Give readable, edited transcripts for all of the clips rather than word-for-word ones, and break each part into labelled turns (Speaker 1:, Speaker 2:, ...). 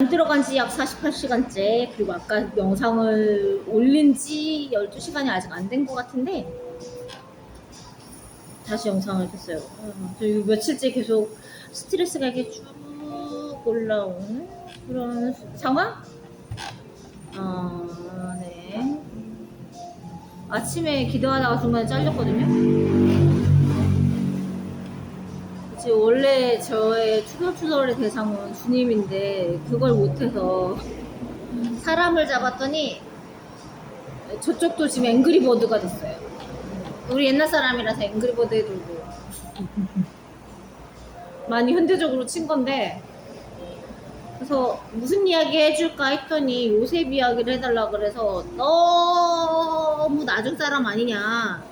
Speaker 1: 안 들어간 지 약 48시간째, 그리고 아까 영상을 올린 지 12시간이 아직 안 된 것 같은데 다시 영상을 켰어요. 저 이거 며칠째 계속 스트레스가 이렇게 쭉 올라오는 그런 상황? 네. 아침에 기도하다가 중간에 잘렸거든요. 그치, 원래 저의 투덜투덜의 대상은 주님인데 그걸 못해서 사람을 잡았더니 저쪽도 지금 앵그리버드가 됐어요. 우리 옛날 사람이라서 앵그리버드에 돌고 많이 현대적으로 친 건데, 그래서 무슨 이야기 해줄까 했더니 요셉 이야기를 해달라 그래서 너무 나중 사람 아니냐,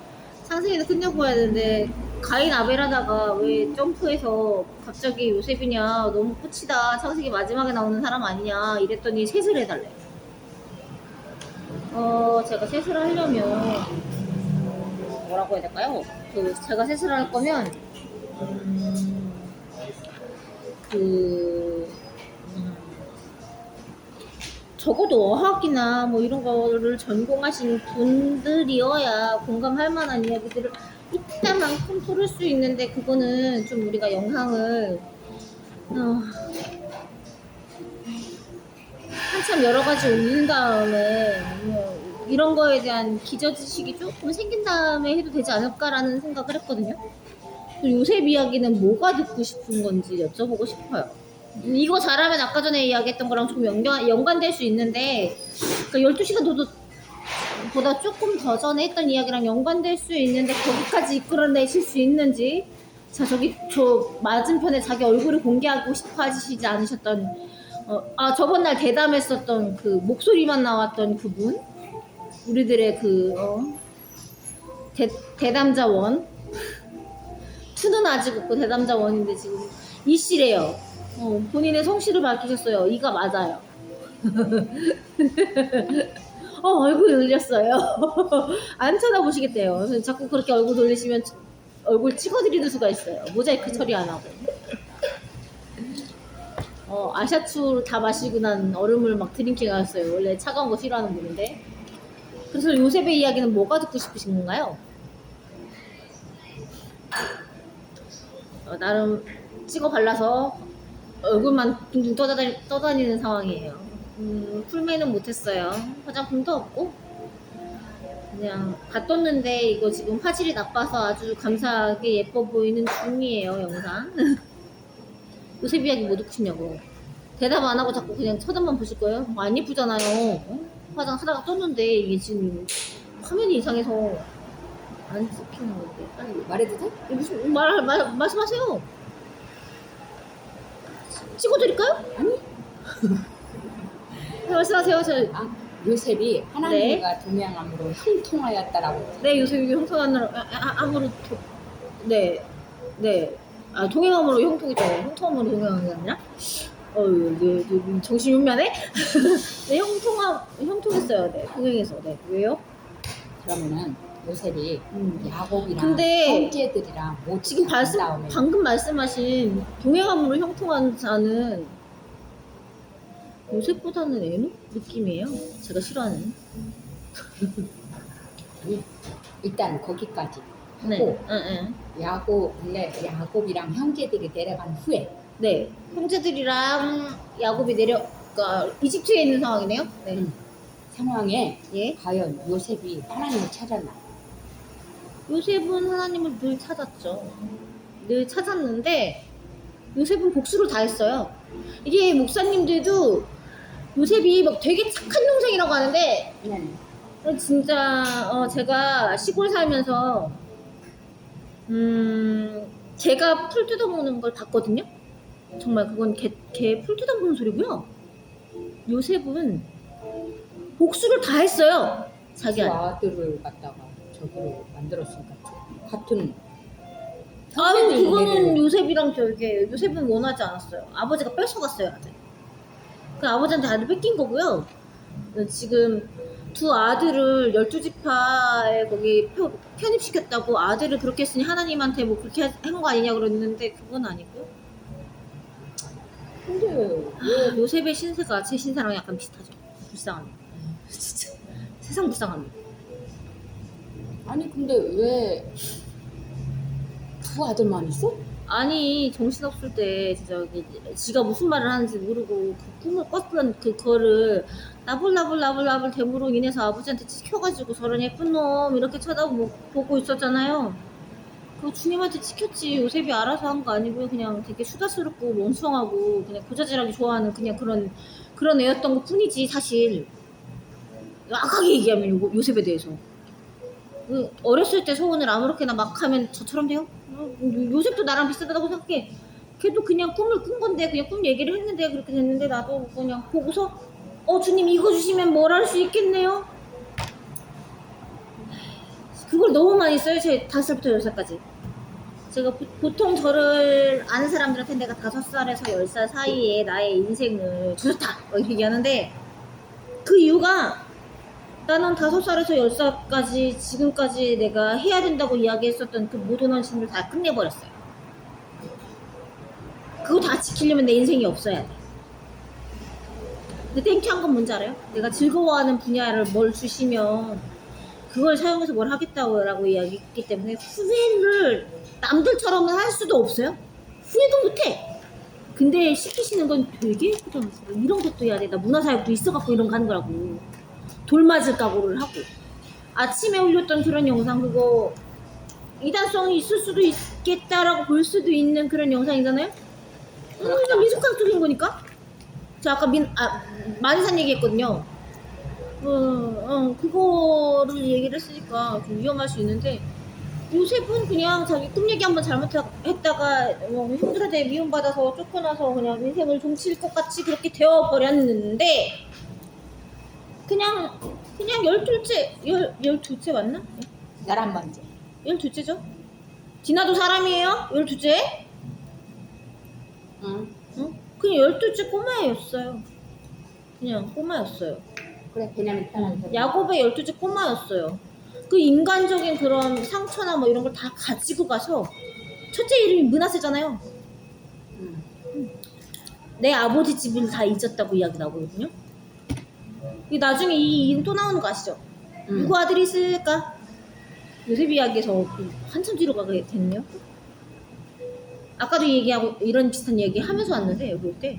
Speaker 1: 창세기도 끝내고 해야 되는데 가인 아벨 하다가 왜 점프해서 갑자기 요셉이냐, 너무 끝이다, 창세기 마지막에 나오는 사람 아니냐 이랬더니 셋을 해달래. 제가 셋을 하려면 뭐라고 해야 될까요? 제가 셋을 할 거면 적어도 어학이나 뭐 이런 거를 전공하신 분들이어야 공감할 만한 이야기들을 이따만큼 풀을 수 있는데, 그거는 좀 우리가 영상을 한참 여러 가지 올린 다음에 뭐 이런 거에 대한 기저지식이 조금 생긴 다음에 해도 되지 않을까라는 생각을 했거든요. 요셉 이야기는 뭐가 듣고 싶은 건지 여쭤보고 싶어요. 이거 잘하면 아까 전에 이야기했던 거랑 좀 연관될 수 있는데, 그러니까 12시간 보다 조금 더 전에 했던 이야기랑 연관될 수 있는데 거기까지 이끌어내실 수 있는지. 자, 저 맞은편에 자기 얼굴을 공개하고 싶어 하시지 않으셨던, 저번 날 대담했었던 그 목소리만 나왔던 그분, 우리들의 대담자원. 투는 아직 없고 대담자원인데 지금 이씨래요. 본인의 성씨를 밝히셨어요. 이가 맞아요. 얼굴 돌렸어요. 안 쳐다보시겠대요. 그래서 자꾸 그렇게 얼굴 돌리시면 얼굴 찍어드리는 수가 있어요. 모자이크 처리 안 하고. 아샤추 다 마시고 난 얼음을 막 드링킹 하셨어요. 원래 차가운 거 싫어하는 분인데. 그래서 요셉의 이야기는 뭐가 듣고 싶으신 건가요? 나름 찍어 발라서 얼굴만 둥둥 떠다니는 상황이에요. 풀메이는 못했어요. 화장품도 없고 그냥 다 떴는데 이거 지금 화질이 나빠서 아주 감사하게 예뻐 보이는 중이에요, 영상. 요셉 이야기 뭐 듣고 싶냐고. 대답 안 하고 자꾸 그냥 쳐다만 보실 거예요? 안 예쁘잖아요. 화장 하다가 떴는데 이게 지금 화면이 이상해서 안 찍히는 건데. 빨리
Speaker 2: 말해도 돼?
Speaker 1: 무슨 말씀하세요. 찍어드릴까요?
Speaker 2: 아니.
Speaker 1: 말씀하세요.
Speaker 2: 요셉이 하나님과 동양함으로 형통하였다라고.
Speaker 1: 네, 요셉이 형통함으로 네. 동행함으로 형통이죠. 형통함으로 동행한 게 아니라. 정신이 혼미하네? 네, 형통했어요. 네, 동행해서. 네, 왜요?
Speaker 2: 그러면은 요셉이 야곱이랑
Speaker 1: 근데
Speaker 2: 형제들이랑 못
Speaker 1: 지금 방금 말씀하신 동행함으로 형통한 자는 요셉보다는 애노 느낌이에요. 제가 싫어하는.
Speaker 2: 일단 거기까지
Speaker 1: 네.
Speaker 2: 하고 야곱이랑 형제들이 내려간 후에
Speaker 1: 네, 형제들이랑 야곱이 그러니까 이집트에 있는 상황이네요. 네.
Speaker 2: 상황에
Speaker 1: 예.
Speaker 2: 과연 요셉이 하나님을 찾았나?
Speaker 1: 요셉은 하나님을 늘 찾았죠. 늘 찾았는데 요셉은 복수를 다 했어요. 이게 목사님들도 요셉이 막 되게 착한 동생이라고 하는데, 진짜 제가 시골 살면서 개가 풀 뜯어먹는 걸 봤거든요. 정말 그건 개 풀 뜯어먹는 소리고요. 요셉은 복수를 다 했어요. 자기
Speaker 2: 아들을 갖다가 저기로 만들었으니까 같은.
Speaker 1: 그거는 요셉이랑 별개. 요셉은 원하지 않았어요. 아버지가 뺏어갔어요, 아들. 그 아버지한테 아들 뺏긴 거고요. 지금 두 아들을 12지파에 거기 편입시켰다고 아들을 그렇게 했으니 하나님한테 뭐 그렇게 한 거 아니냐 그랬는데 그건 아니고요.
Speaker 2: 근데 왜
Speaker 1: 요셉의 신세가 제 신세랑 약간 비슷하죠. 불쌍합니다. 진짜 세상 불쌍합니다.
Speaker 2: 아니 근데 왜 두 아들만 있어?
Speaker 1: 아니 정신없을 때 진짜 지가 무슨 말을 하는지 모르고 그 꿈을 꿨던 그거를 나불나불 대무로 인해서 아버지한테 찍혀가지고 저런 예쁜 놈 이렇게 쳐다보고 있었잖아요. 그거 주님한테 찍혔지. 요셉이 알아서 한 거 아니고요. 그냥 되게 수다스럽고 멍청하고 그냥 고자질하기 좋아하는 그냥 그런 애였던 것 뿐이지 사실. 약하게 얘기하면 요셉에 대해서. 어렸을 때 소원을 아무렇게나 막 하면 저처럼 돼요? 요셉도 나랑 비슷하다고 생각해. 걔도 그냥 꿈을 꾼 건데 그냥 꿈 얘기를 했는데 그렇게 됐는데 나도 그냥 보고서 주님 이거 주시면 뭘 할 수 있겠네요. 그걸 너무 많이 써요. 제 5살부터 10살까지. 제가 보통 저를 아는 사람들한테 내가 5살에서 10살 사이에 나의 인생을 주셨다 이렇게 얘기하는데 그 이유가 나는 5살에서 10살까지 지금까지 내가 해야 된다고 이야기했었던 그 모든 헌신을 다 끝내버렸어요. 그거 다 지키려면 내 인생이 없어야 돼. 근데 땡큐한 건 뭔지 알아요? 내가 즐거워하는 분야를 뭘 주시면 그걸 사용해서 뭘 하겠다고 이야기했기 때문에 후회를 남들처럼은 할 수도 없어요. 후회도 못해. 근데 시키시는 건 되게 예쁘잖아. 이런 것도 해야 돼. 나 문화사역도 있어갖고 이런 거 하는 거라고. 돌 맞을 각오를 하고 아침에 올렸던 그런 영상 그거 이단성이 있을 수도 있겠다라고 볼 수도 있는 그런 영상이잖아요. 그냥 미숙학적인 거니까. 저 아까 만산 얘기했거든요. 그거를 얘기를 했으니까 좀 위험할 수 있는데 요셉은 그냥 자기 꿈 얘기 한번 잘못했다가 형들한테 미움받아서 쫓겨나서 그냥 인생을 종칠 것 같이 그렇게 되어버렸는데 그냥 12째 맞나?
Speaker 2: 11번째.
Speaker 1: 12째죠? 디나도 사람이에요? 12째?
Speaker 2: 응.
Speaker 1: 그냥 12째 꼬마였어요. 그냥 꼬마였어요.
Speaker 2: 그래 베냐민 편한
Speaker 1: 야곱의 12째 꼬마였어요. 그 인간적인 그런 상처나 뭐 이런 걸 다 가지고 가서 첫째 이름이 므낫세잖아요.
Speaker 2: 응.
Speaker 1: 내 아버지 집을 다 잊었다고 이야기 나오거든요. 나중에 이 이름 또 나오는 거 아시죠? 누구 아들이 있을까? 요셉 이야기에서 한참 뒤로 가게 됐네요. 아까도 얘기하고 이런 비슷한 얘기 하면서 왔는데 여기 올 때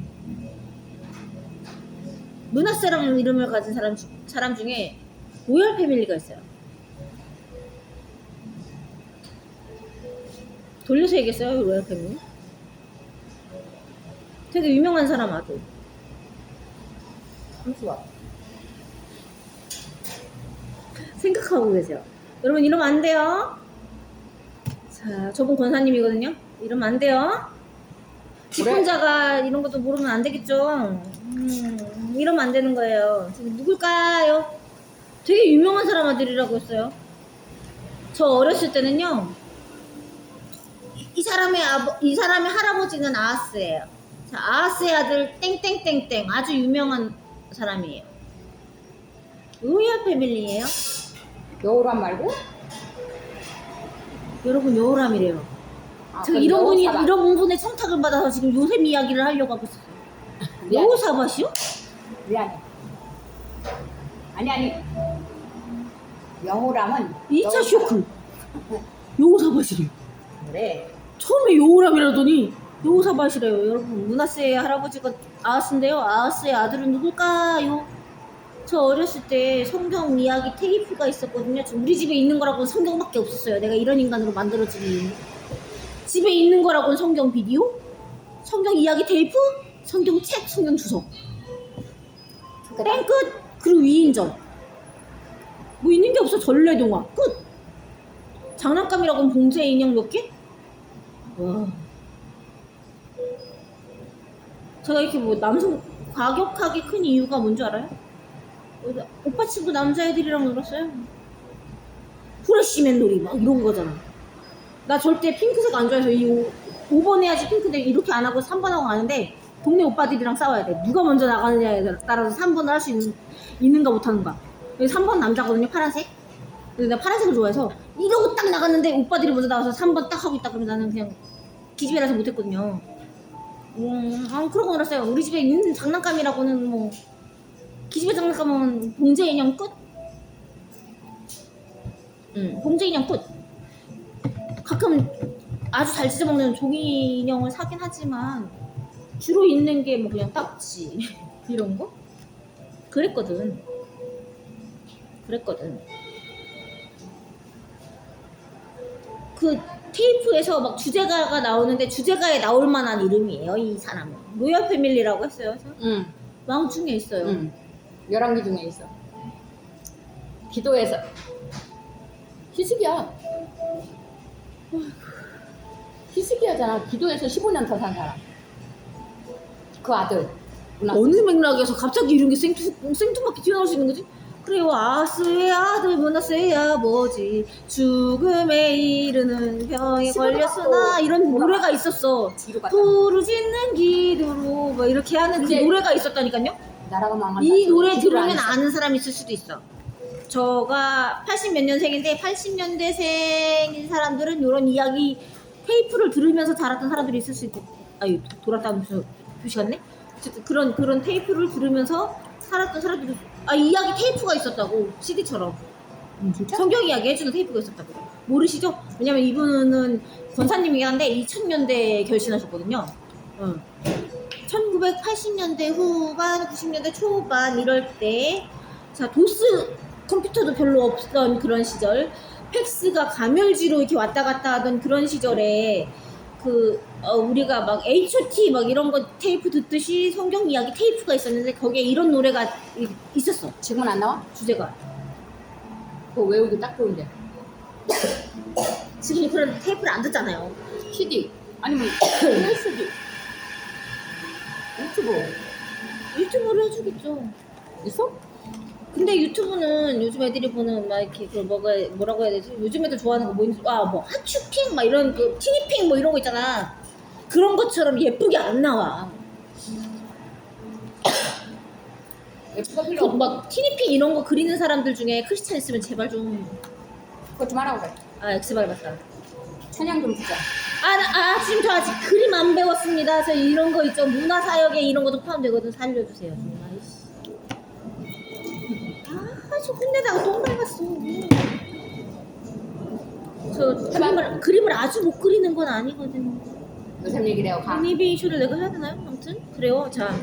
Speaker 1: 므낫세라는 이름을 가진 사람 중에 로열 패밀리가 있어요. 돌려서 얘기했어요. 로열 패밀리. 되게 유명한 사람 아들.
Speaker 2: 함수와
Speaker 1: 생각하고 계세요. 여러분 이러면 안 돼요. 자, 저분 권사님이거든요. 이러면 안 돼요. 직분자가 이런 것도 모르면 안 되겠죠. 이러면 안 되는 거예요. 지금 누굴까요? 되게 유명한 사람 아들이라고 했어요. 저 어렸을 때는요. 이 사람의 할아버지는 아하스예요. 자, 아하스의 아들 땡땡땡땡 아주 유명한 사람이에요. 로열 패밀리예요.
Speaker 2: 여우란 말고?
Speaker 1: 여러분 여우람이래요. 제가
Speaker 2: 그럼
Speaker 1: 이런 분의 청탁을 받아서 지금 요셉 이야기를 하려고 하고 있어요. 여우사밭이요?
Speaker 2: 미안해. 아니 여우람은
Speaker 1: 2차 쇼크. 여우사밭이래요.
Speaker 2: 그래.
Speaker 1: 처음에 여우람이라더니 여우사밭이래요. 여러분 므낫세의 할아버지가 아하스인데요. 아하스의 아들은 누굴까요? 저 어렸을 때 성경 이야기 테이프가 있었거든요. 우리 집에 있는 거라고는 성경밖에 없었어요. 내가 이런 인간으로 만들어진 이유. 집에 있는 거라고는 성경 비디오, 성경 이야기 테이프, 성경 책, 성경 주석. 땡 끝. 그리고 위인전. 뭐 있는 게 없어. 전래동화 끝. 장난감이라고는 봉제 인형 몇 개? 와. 제가 이렇게 뭐 남성 과격하게 큰 이유가 뭔지 알아요? 오빠 친구 남자애들이랑 놀았어요. 후레쉬맨 놀이 막 이런 거잖아. 나 절대 핑크색 안 좋아해서 5번 해야지 핑크인데 이렇게 안 하고 3번 하고 가는데 동네 오빠들이랑 싸워야 돼. 누가 먼저 나가느냐에 따라서 3번을 할 수 있는가 못하는가. 3번 남자거든요. 파란색. 근데 내가 파란색을 좋아해서 이러고 딱 나갔는데 오빠들이 먼저 나와서 3번 딱 하고 있다 그러면 나는 그냥 기집애라서 못했거든요. 그러고 놀았어요. 우리 집에 있는 장난감이라고는 뭐 기집애 장난감은 봉제 인형 끝. 봉제 인형 끝. 가끔 아주 잘 찢어먹는 종이 인형을 사긴 하지만 주로 있는 게 뭐 그냥 딱지 이런 거? 그랬거든. 그 테이프에서 막 주제가가 나오는데 주제가에 나올 만한 이름이에요. 이 사람은 로열 패밀리라고 했어요.
Speaker 2: 응.
Speaker 1: 왕 중에 있어요.
Speaker 2: 응. 11개 중에 있어. 기도해서. 희숙이야. 희숙이야잖아. 기도해서 15년 더 산 사람. 그 아들.
Speaker 1: 어느 맥락에서 갑자기 이런 게 생뚱맞게 튀어나올 수 있는 거지? 그래요. 아스의 아들 문하세야 뭐지 죽음에 이르는 병에 걸렸으나 이런 노래가 있었어.
Speaker 2: 뒤로 갔다.
Speaker 1: 부르짖는 기도로 뭐 이렇게 하는 그
Speaker 2: 이제
Speaker 1: 노래가 있었다니까요.
Speaker 2: 나라가 망한다.
Speaker 1: 이 노래
Speaker 2: 기도를 안
Speaker 1: 들으면
Speaker 2: 했어.
Speaker 1: 아는 사람이 있을 수도 있어. 저가 80 몇 년생인데 80년대생인 사람들은 이런 이야기 테이프를 들으면서 자랐던 사람들이 있을 수 있고, 아유 돌았다는 표시 같네. 어쨌든 그런 테이프를 들으면서 살았던 사람들이 이 이야기 테이프가 있었다고 CD처럼
Speaker 2: 진짜?
Speaker 1: 성경 이야기 해주는 테이프가 있었다고 모르시죠? 왜냐면 이분은 권사님이긴 한데 2000년대에 결신하셨거든요. 1980년대 후반, 90년대 초반 이럴 때, 자 도스 컴퓨터도 별로 없던 그런 시절, 팩스가 가멸지로 이렇게 왔다 갔다 하던 그런 시절에 우리가 막 H.O.T 막 이런 거 테이프 듣듯이 성경 이야기 테이프가 있었는데 거기에 이런 노래가 있었어.
Speaker 2: 지금은 안 나와?
Speaker 1: 주제가.
Speaker 2: 그거 외우기 딱 좋은데.
Speaker 1: 지금 그런 테이프를 안 듣잖아요.
Speaker 2: CD 아니면 USB 유튜브
Speaker 1: 유튜브로 해주겠죠.
Speaker 2: 있어?
Speaker 1: 근데 유튜브는 요즘 애들이 보는 막 이렇게 뭐라고 해야 되지? 요즘 애들 좋아하는 거 뭐 하츄핑 막 이런 티니핑 뭐 이런 거 있잖아. 그런 것처럼 예쁘게 안 나와.
Speaker 2: 예쁘가 필요 없고
Speaker 1: 막 티니핑 이런 거 그리는 사람들 중에 크리스찬 있으면 제발 좀.
Speaker 2: 그거 좀 하라고 그래.
Speaker 1: 엑스발 맞다.
Speaker 2: 찬양 좀 듣자.
Speaker 1: 지금 저 아직 그림 안 배웠습니다. 저 이런 거 있죠. 문화사역에 이런 것도 포함되거든. 살려주세요. 아이씨. 저 혼내다가 똥 밟았어. 저 그림을 아주 못 그리는 건 아니거든요.
Speaker 2: 요새 얘기를 해요. 가.
Speaker 1: 애니메이션을 내가 해야 되나요? 아무튼 그래요. 자,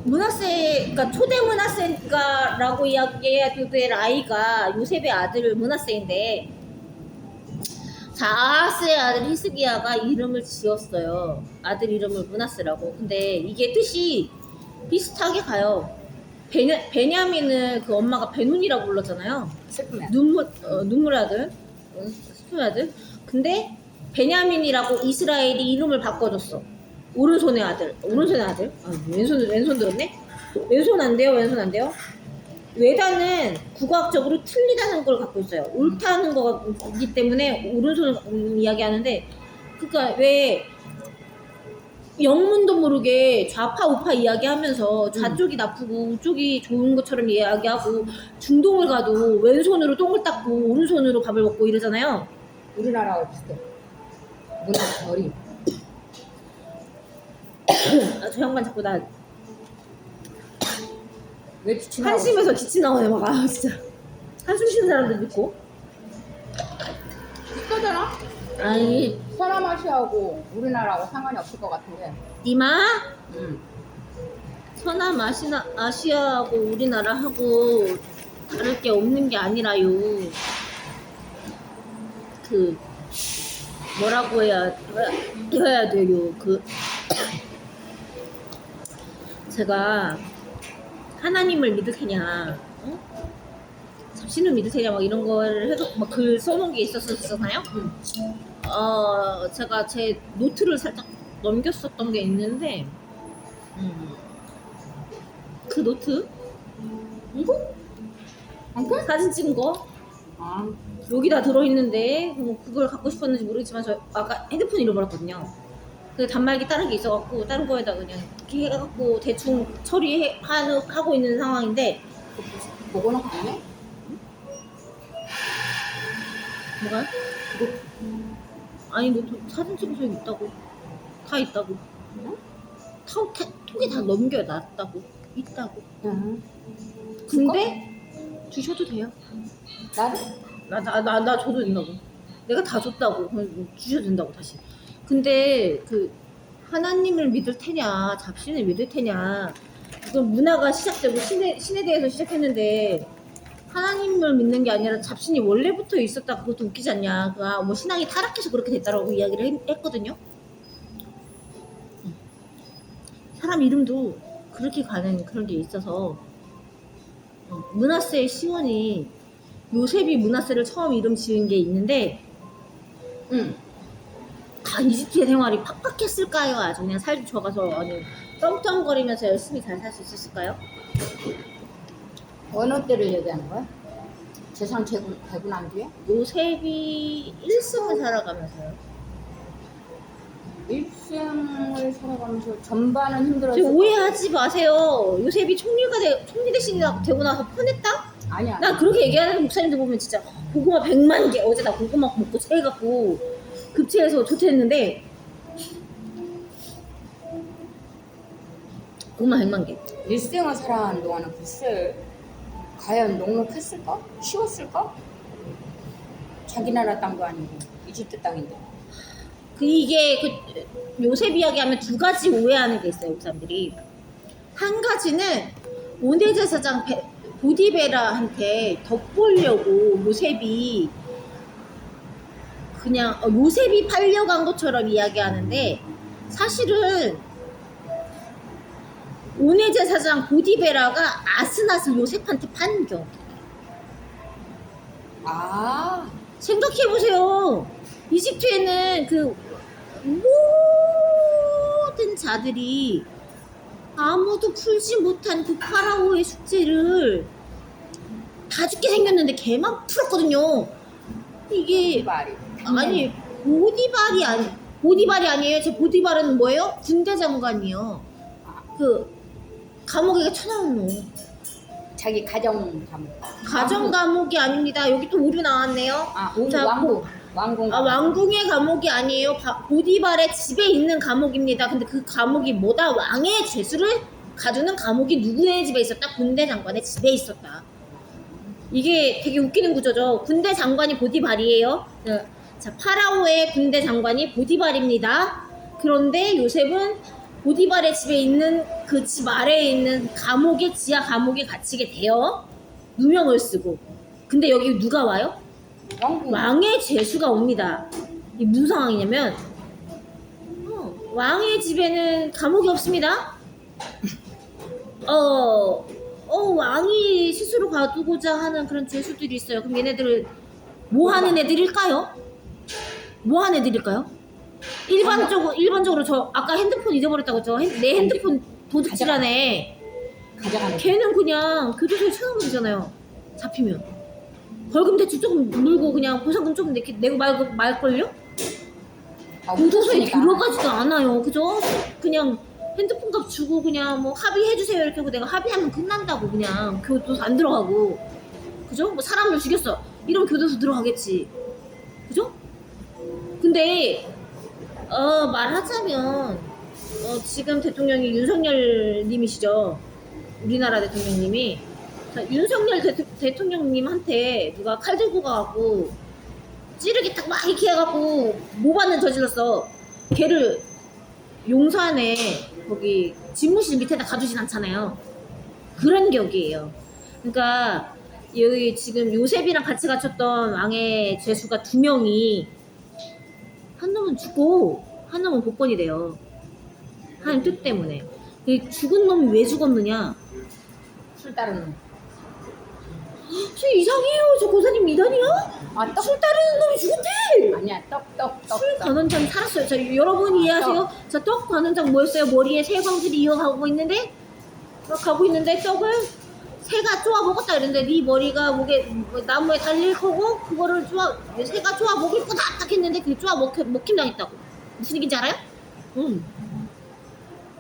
Speaker 1: 그러니까 초대 문하세가라고 이야기해야 될 아이가 요셉의 아들 문하세인데, 자, 아하스의 아들 히스기야가 이름을 지었어요. 아들 이름을 문하세라고. 근데 이게 뜻이 비슷하게 가요. 베냐민을 그 엄마가 베눈이라고 불렀잖아요.
Speaker 2: 슬픔이야.
Speaker 1: 눈물의 아들, 슬픔의 아들. 근데 베냐민이라고 이스라엘이 이름을 바꿔줬어. 오른손의 아들. 왼손 들었네? 왼손 안 돼요. 외단은 국악적으로 틀리다는 걸 갖고 있어요. 옳다는 거기 때문에 오른손을 이야기하는데, 그러니까 왜 영문도 모르게 좌파 우파 이야기하면서 좌쪽이 나쁘고 우쪽이 좋은 것처럼 이야기하고, 중동을 가도 왼손으로 똥을 닦고 오른손으로 밥을 먹고 이러잖아요.
Speaker 2: 우리나라하고 비슷해. 문화 결이.
Speaker 1: 저 양반 자꾸 나
Speaker 2: 왜 지나가고
Speaker 1: 한심해서 기침 나오네 막. 진짜 한숨 쉬는 사람들 있고.
Speaker 2: 비슷하잖아?
Speaker 1: 아니
Speaker 2: 서남아시아하고 우리나라하고 상관이 없을 것 같은데.
Speaker 1: 니마
Speaker 2: 응.
Speaker 1: 서남 아시아하고 우리나라하고 다를 게 없는 게 아니라요. 뭐라고 해야 돼요. 제가 하나님을 믿으세냐, 잡신을 믿으세냐 막 이런 거를 해서 막 글 써놓은 게 있었잖아요. 제가 제 노트를 살짝 넘겼었던 게 있는데, 그 노트 이거 사진 찍은 거
Speaker 2: 아,
Speaker 1: 여기다 들어있는데, 그걸 갖고 싶었는지 모르겠지만 저 아까 핸드폰 잃어버렸거든요. 그 단말기 다른 게 있어갖고 다른 거에다 그냥 이렇게 해갖고 대충 처리하고 있는 상황인데.
Speaker 2: 보고는 가네?
Speaker 1: 뭐가요? 아니 뭐 사진 찍어서 있다고. 다 있다고.
Speaker 2: 응?
Speaker 1: 톡에 다 넘겨놨다고 있다고.
Speaker 2: 응.
Speaker 1: 근데 주셔도 돼요.
Speaker 2: 나도
Speaker 1: 나 줘도 된다고. 내가 다 줬다고. 그럼 주셔도 된다고 다시. 근데 그 하나님을 믿을 테냐, 잡신을 믿을 테냐. 이건 문화가 시작되고 신에 대해서 시작했는데 하나님을 믿는 게 아니라 잡신이 원래부터 있었다. 그것도 웃기지 않냐. 뭐 신앙이 타락해서 그렇게 됐다라고 이야기를 했거든요. 사람 이름도 그렇게 가는 그런 게 있어서 므낫세의 시원이 요셉이 므낫세를 처음 이름 지은 게 있는데
Speaker 2: 응.
Speaker 1: 이집트의 생활이 팍팍했을까요? 아주 그냥 살도 좋아가서 아니 떵떵거리면서 열심히 잘 살 수 있었을까요?
Speaker 2: 어느 때를 얘기하는 거야? 재상 되고 난 뒤에?
Speaker 1: 요셉이 1승을 살아가면서요.
Speaker 2: 일생을 살아가면서 전반은
Speaker 1: 지금
Speaker 2: 힘들었어.
Speaker 1: 오해하지 마세요. 요셉이 총리 대신이 되고 나서 편했다?
Speaker 2: 아니야.
Speaker 1: 난 그렇게 얘기하는 목사님들 보면 진짜 고구마 100만 개 어제 나 고구마 먹고 체해갖고 급체해서 조퇴했는데 고구마 100만 개.
Speaker 2: 일생을 살아가는 동안은 글쎄 과연 녹록했을까? 쉬웠을까? 자기 나라 땅도 아니고 이집트 땅인데.
Speaker 1: 이게 요셉 이야기하면 두 가지 오해하는 게 있어요, 그 사람들이. 한 가지는 오네제사장 보디베라한테 덕보려고 요셉이 그냥 요셉이 팔려간 것처럼 이야기하는데 사실은 오네제사장 보디베라가 아스낫을 요셉한테 판 겨.
Speaker 2: 아,
Speaker 1: 생각해보세요. 이집트에는 그 모든 자들이 아무도 풀지 못한 그 파라오의 숙제를 다 죽게 생겼는데 걔만 풀었거든요. 이게
Speaker 2: 말이.
Speaker 1: 아니 보디발이 아니에요. 제 보디발은 뭐예요? 군대 장관이요. 그 감옥에 쳐넣은 놈.
Speaker 2: 자기 가정 감옥.
Speaker 1: 가정 감옥이 아닙니다. 여기 또 오류 나왔네요.
Speaker 2: 아,
Speaker 1: 자,
Speaker 2: 왕궁. 왕궁.
Speaker 1: 왕궁의 감옥이 아니에요. 보디발의 집에 있는 감옥입니다. 근데 그 감옥이 뭐다? 왕의 죄수를 가두는 감옥이 누구의 집에 있었다? 군대 장관의 집에 있었다. 이게 되게 웃기는 구조죠. 군대 장관이 보디발이에요. 자, 파라오의 군대 장관이 보디발입니다. 그런데 요셉은 보디발의 집에 있는 그 집 아래에 있는 감옥에 지하 감옥에 갇히게 돼요. 누명을 쓰고. 근데 여기 누가 와요?
Speaker 2: 왕궁.
Speaker 1: 왕의 죄수가 옵니다. 이게 무슨 상황이냐면 왕의 집에는 감옥이 없습니다. 왕이 스스로 가두고자 하는 그런 죄수들이 있어요. 그럼 얘네들을 뭐 하는 애들일까요? 뭐 하는 애들일까요? 일반적으로 저 아까 핸드폰 잊어버렸다고 했죠. 내 핸드폰 도둑질하네.
Speaker 2: 가져가는.
Speaker 1: 걔는 그냥 교도소에 쳐넣으면 되잖아요. 잡히면. 벌금 대충 조금 물고 그냥 보상금 조금 내고 말걸요? 교도소에 들어가지도 않아요. 그죠? 그냥 핸드폰 값 주고 그냥 뭐 합의해주세요 이렇게 하고 내가 합의하면 끝난다고. 그냥 교도소 안 들어가고. 그죠? 뭐 사람을 죽였어 이러면 교도소 들어가겠지. 그죠? 근데 말하자면 지금 대통령이 윤석열 님이시죠. 우리나라 대통령님이. 자, 윤석열 대통령님한테 누가 칼 들고 가갖고 찌르기 딱 막 이렇게 해갖고 모반을 저질렀어. 걔를 용산에 거기 집무실 밑에다 가두진 않잖아요. 그런 격이에요. 그러니까 여기 지금 요셉이랑 같이 갇혔던 왕의 죄수가 2명이 한 놈은 죽고 한 놈은 복권이 돼요. 하나님 뜻 때문에. 그 죽은 놈이 왜 죽었느냐?
Speaker 2: 술 따르는 놈.
Speaker 1: 저 이상해요. 저 고사님 미단이야?
Speaker 2: 아, 떡.
Speaker 1: 술 따르는 놈이 죽었대.
Speaker 2: 아니야, 떡.
Speaker 1: 술 관원장 살았어요. 자, 여러분 이해하세요? 자, 떡 관원장 뭐였어요? 머리에 새 광질이 이어가고 있는데 떡을 새가 쪼아 먹었다 이랬는데 네 머리가 나무에 달릴 거고 그거를 새가 쪼아 먹을 거다 딱 했는데 그게 쪼아 먹힘 당했다고. 무슨 얘기인지 알아요?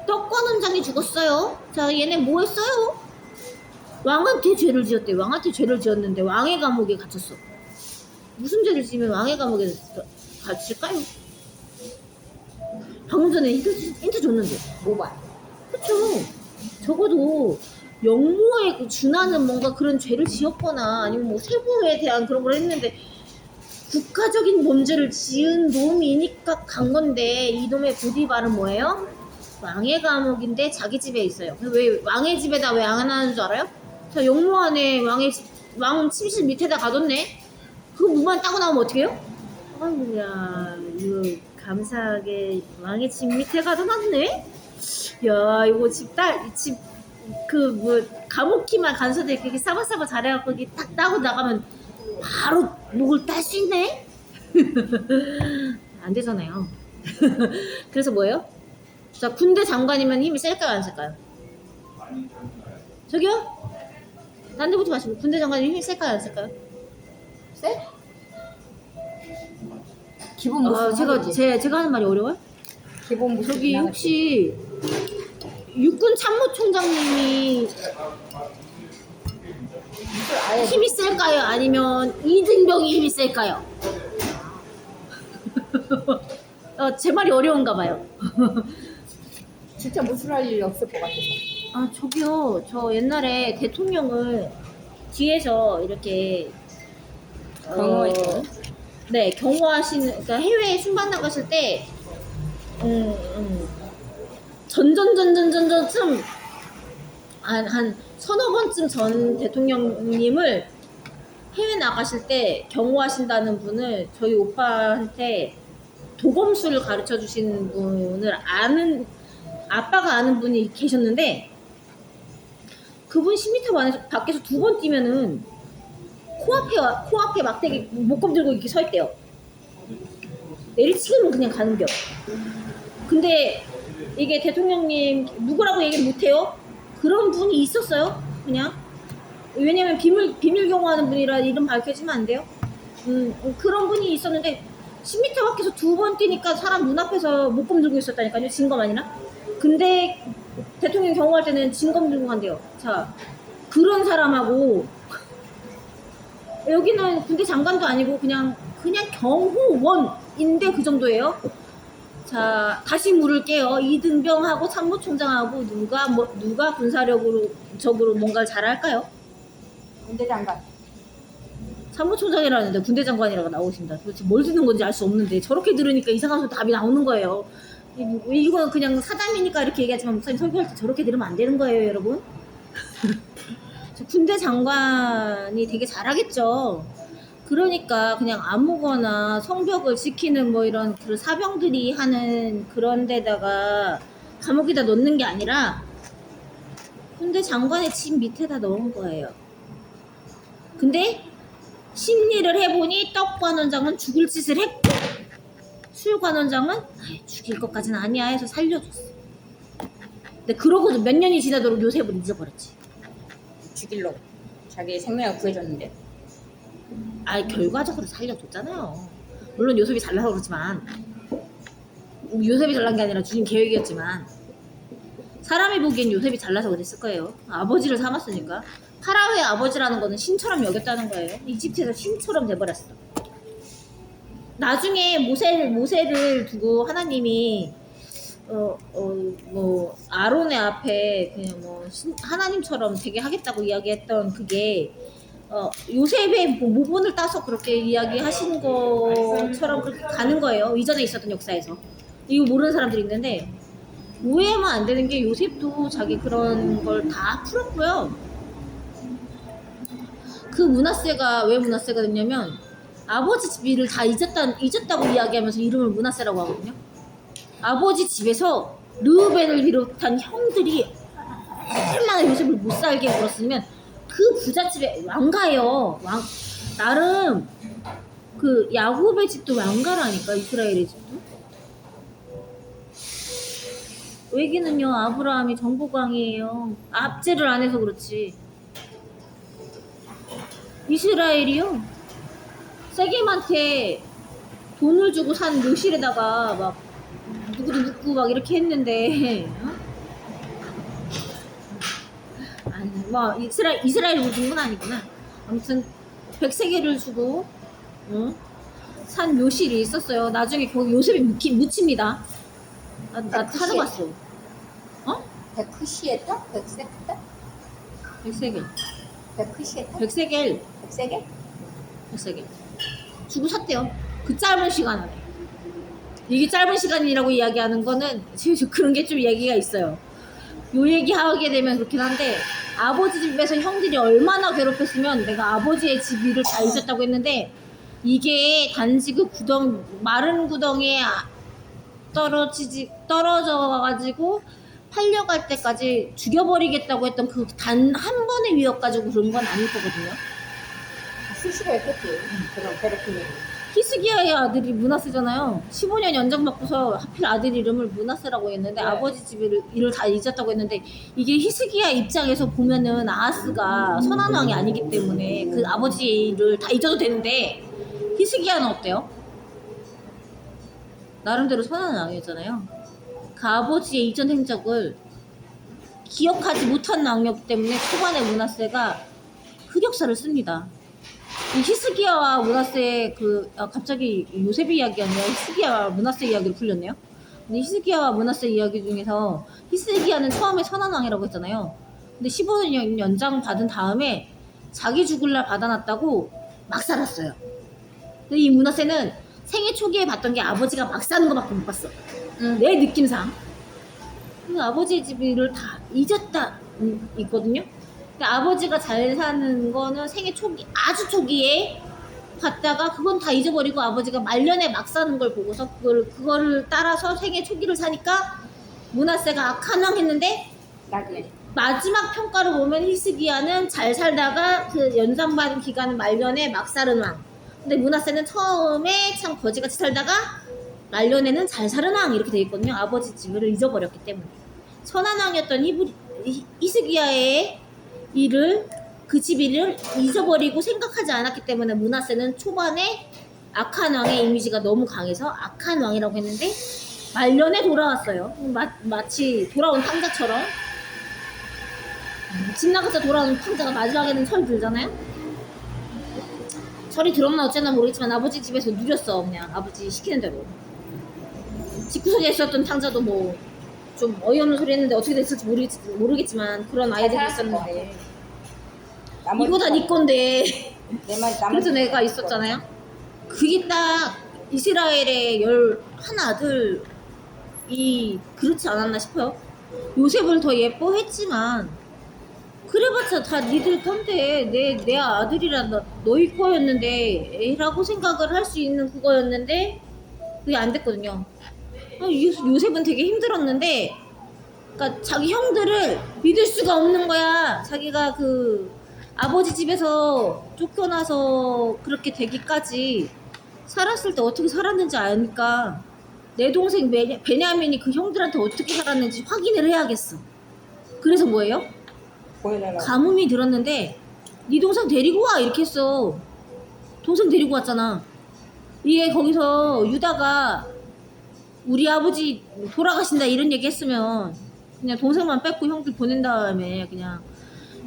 Speaker 1: 떡 관원장이 죽었어요. 자, 얘네 뭐 했어요? 왕한테 죄를 지었대. 왕한테 죄를 지었는데 왕의 감옥에 갇혔어. 무슨 죄를 지으면 왕의 감옥에 갇힐까요? 방금 전에 힌트 줬는데.
Speaker 2: 모발.
Speaker 1: 그쵸. 적어도 영모에 준하는 뭔가 그런 죄를 지었거나 아니면 뭐 세부에 대한 그런 걸 했는데 국가적인 범죄를 지은 놈이니까 간 건데 이 놈의 보디발은 뭐예요? 왕의 감옥인데 자기 집에 있어요. 왜 왕의 집에다 왜 안 하는 줄 알아요? 저 영모 안에 왕 침실 밑에다 가뒀네. 그거 무만 따고 나오면 어떡해요? 아이고야 이거 감사하게 왕의 집 밑에 가둬놨네. 야 이거 집 그 뭐 감옥키만 간서대 이렇게 싸바싸바 잘해갖고 이렇게 딱 따고 나가면 바로 목을 딸 수 있네. 안 되잖아요. 그래서 뭐예요? 자 군대 장관이면 힘이 셀까요 안 셀까요? 저기요? 딴 데 보지 마시고 군대 장관이면 힘이 셀까요 안 셀까요?
Speaker 2: 쎄? 기본 무슨
Speaker 1: 아 제가 하는 말이 어려워요?
Speaker 2: 기본 무슨
Speaker 1: 저기 혹시 육군 참모총장님이
Speaker 2: 아예
Speaker 1: 힘이 셀까요? 아니면 이등병이 힘이 셀까요? 제 말이 어려운가 봐요.
Speaker 2: 진짜 무술할 일이 없을 것 같아서.
Speaker 1: 아 저기요 저 옛날에 대통령을 뒤에서 이렇게
Speaker 2: 경호했어요?
Speaker 1: 네 경호하시는 그러니까 해외에 순방 나가실 때 전전전전전전쯤 한 서너 번쯤 전 대통령님을 해외 나가실 때 경호하신다는 분을 저희 오빠한테 도검술을 가르쳐 주시는 분을 아빠가 아는 분이 계셨는데 그분 10m 밖에서 두 번 뛰면은 코앞에 막대기 목검 들고 이렇게 서 있대요. 내리치기면 그냥 가는겨. 근데 이게 대통령님 누구라고 얘기를 못해요. 그런 분이 있었어요. 그냥 왜냐면 비밀 경호하는 분이라 이름 밝혀지면 안 돼요. 그런 분이 있었는데 10m 밖에서 두 번 뛰니까 사람 눈앞에서 목검 들고 있었다니까요. 진검 아니라. 근데 대통령 경호할 때는 진검 들고 간대요. 자 그런 사람하고 여기는 군대 장관도 아니고 그냥 경호원인데 그 정도예요. 자 다시 물을게요. 이등병하고 참모총장하고 누가 군사력으로 뭔가를 잘할까요?
Speaker 2: 군대 장관.
Speaker 1: 참모총장이라는데 군대 장관이라고 나오신다. 도대체 뭘 듣는 건지 알 수 없는데 저렇게 들으니까 이상한 소리 답이 나오는 거예요. 이건 그냥 사담이니까 이렇게 얘기하지만 목사님 설교할 때 저렇게 들으면 안 되는 거예요, 여러분. 군대 장관이 되게 잘하겠죠. 그러니까 그냥 아무거나 성벽을 지키는 뭐 이런 그 사병들이 하는 그런 데다가 감옥에다 넣는 게 아니라 군대 장관의 집 밑에다 넣은 거예요. 근데 심리를 해보니 떡관원장은 죽을 짓을 했고 수유관원장은 죽일 것까지는 아니야 해서 살려줬어. 근데 그러고도 몇 년이 지나도록 요셉을 잊어버렸지.
Speaker 2: 죽이려고. 자기 생명을 구해줬는데.
Speaker 1: 결과적으로 살려줬잖아요. 물론 요셉이 잘나서 그렇지만 요셉이 잘난 게 아니라 주님 계획이었지만 사람이 보기엔 요셉이 잘나서 그랬을 거예요. 아버지를 삼았으니까. 파라오의 아버지라는 거는 신처럼 여겼다는 거예요. 이집트에서 신처럼 돼버렸어. 나중에 모세를 두고 하나님이 뭐 아론의 앞에 그냥 뭐 하나님처럼 되게 하겠다고 이야기했던 그게 요셉의 모본을 따서 그렇게 이야기하신 것처럼 그렇게 가는 거예요. 이전에 있었던 역사에서. 이거 모르는 사람들이 있는데 오해하면 안 되는 게 요셉도 자기 그런 걸 다 풀었고요. 그 므낫세가 왜 므낫세가 됐냐면 아버지 집 일을 다 잊었다고 이야기하면서 이름을 므낫세라고 하거든요. 아버지 집에서 르우벤을 비롯한 형들이 얼마나 요셉을 못 살게 굴었으면 그 부잣집에 왕가예요. 나름 그 야곱의 집도 왕가라니까. 이스라엘의 집도. 외기는요 아브라함이 정복왕이에요. 압제를 안 해서 그렇지. 이스라엘이요 세겜한테 돈을 주고 산 묘실에다가 막 누구도 묻고 막 이렇게 했는데 아니 뭐 이스라엘을 준 건 아니구나. 아무튼 100세겔을 주고 산 묘실이 있었어요. 나중에 거기 요셉이 묻힙니다. 나 찾아봤어.
Speaker 2: 백크시에타? 백세타?
Speaker 1: 백세겔.
Speaker 2: 백크시에타?
Speaker 1: 백세겔.
Speaker 2: 백세게?
Speaker 1: 백세겔. 주고 샀대요. 그 짧은 시간 안에. 이게 짧은 시간이라고 이야기하는 거는 지금 그런 게 좀 얘기가 있어요. 요 얘기 하게 되면 그렇긴 한데 아버지 집에서 형들이 얼마나 괴롭혔으면 내가 아버지의 집 위를 다 잊었다고 했는데 이게 단지 그 구덩 마른 구덩이에 떨어져가지고 팔려갈 때까지 죽여버리겠다고 했던 그 단 한 번의 위협 가지고 그런 건 아닐 거거든요.
Speaker 2: 수시로 했겠지. 그럼 괴롭히는.
Speaker 1: 히스기야의 아들이 므낫세잖아요. 15년 연장받고서 하필 아들 이름을 므낫세라고 했는데
Speaker 2: 네.
Speaker 1: 아버지 집 일을 다 잊었다고 했는데 이게 히스기야 입장에서 보면은 아하스가 선한 왕이 아니기 때문에 그 아버지의 일을 다 잊어도 되는데 히스기야는 어때요? 나름대로 선한 왕이었잖아요. 그 아버지의 이전 행적을 기억하지 못한 왕이었기 때문에 초반에 므낫세가 흑역사를 씁니다. 이 히스기야와 므낫세의 갑자기 요셉의 이야기가 아니라 히스기야와 므낫세 이야기로 풀렸네요. 근데 히스기야와 므낫세 이야기 중에서 히스기야는 처음에 선한 왕이라고 했잖아요. 근데 15년 연장 받은 다음에 자기 죽을 날 받아놨다고 막 살았어요. 근데 이 므낫세는 생애 초기에 봤던 게 아버지가 막 사는 거밖에 못 봤어. 내 느낌상. 그 아버지의 집을 다 잊었다 있거든요. 근데 아버지가 잘 사는 거는 생애 초기 아주 초기에 봤다가 그건 다 잊어버리고 아버지가 말년에 막 사는 걸 보고서 그거를 따라서 생애 초기를 사니까 므낫세가 악한 왕 했는데
Speaker 2: 나중에.
Speaker 1: 마지막 평가를 보면 히스기야는 잘 살다가 그 연장받은 기간 말년에 막 사는 왕. 근데 므낫세는 처음에 참 거지같이 살다가 말년에는 잘 사는 왕 이렇게 돼 있거든요. 아버지 집을 잊어버렸기 때문에. 선한 왕이었던 히스기야의 일을 그 집 일을 잊어버리고 생각하지 않았기 때문에 므낫세는 초반에 악한 왕의 이미지가 너무 강해서 악한 왕이라고 했는데 말년에 돌아왔어요. 마치 돌아온 탕자처럼 집 나가서 돌아온 탕자가 마지막에는 철 들잖아요. 철이 들었나 어쨌나 모르겠지만 아버지 집에서 누렸어. 그냥 아버지 시키는 대로. 집구석에 있었던 탕자도 뭐 좀 어이없는 소리 했는데 어떻게 됐을지 모르겠지만 그런 아이들이 있었는데 이거 다 네 건데
Speaker 2: 내 말,
Speaker 1: 그래서 내가 있었잖아요. 그게 딱 이스라엘의 11아들이 그렇지 않았나 싶어요. 요셉을 더 예뻐했지만 그래봤자 다 니들 건데 내 아들이라 너희 거였는데 애라고 생각을 할 수 있는 그거였는데 그게 안 됐거든요. 요셉은 되게 힘들었는데 그러니까 자기 형들을 믿을 수가 없는 거야. 자기가 그 아버지 집에서 쫓겨나서 그렇게 되기까지 살았을 때 어떻게 살았는지 아니까 내 동생 베냐민이 그 형들한테 어떻게 살았는지 확인을 해야겠어. 그래서 뭐예요?
Speaker 2: 보여달라고.
Speaker 1: 가뭄이 들었는데 네 동생 데리고 와 이렇게 했어. 동생 데리고 왔잖아. 이게 거기서 유다가 우리 아버지 돌아가신다 이런 얘기 했으면 그냥 동생만 뺏고 형들 보낸 다음에 그냥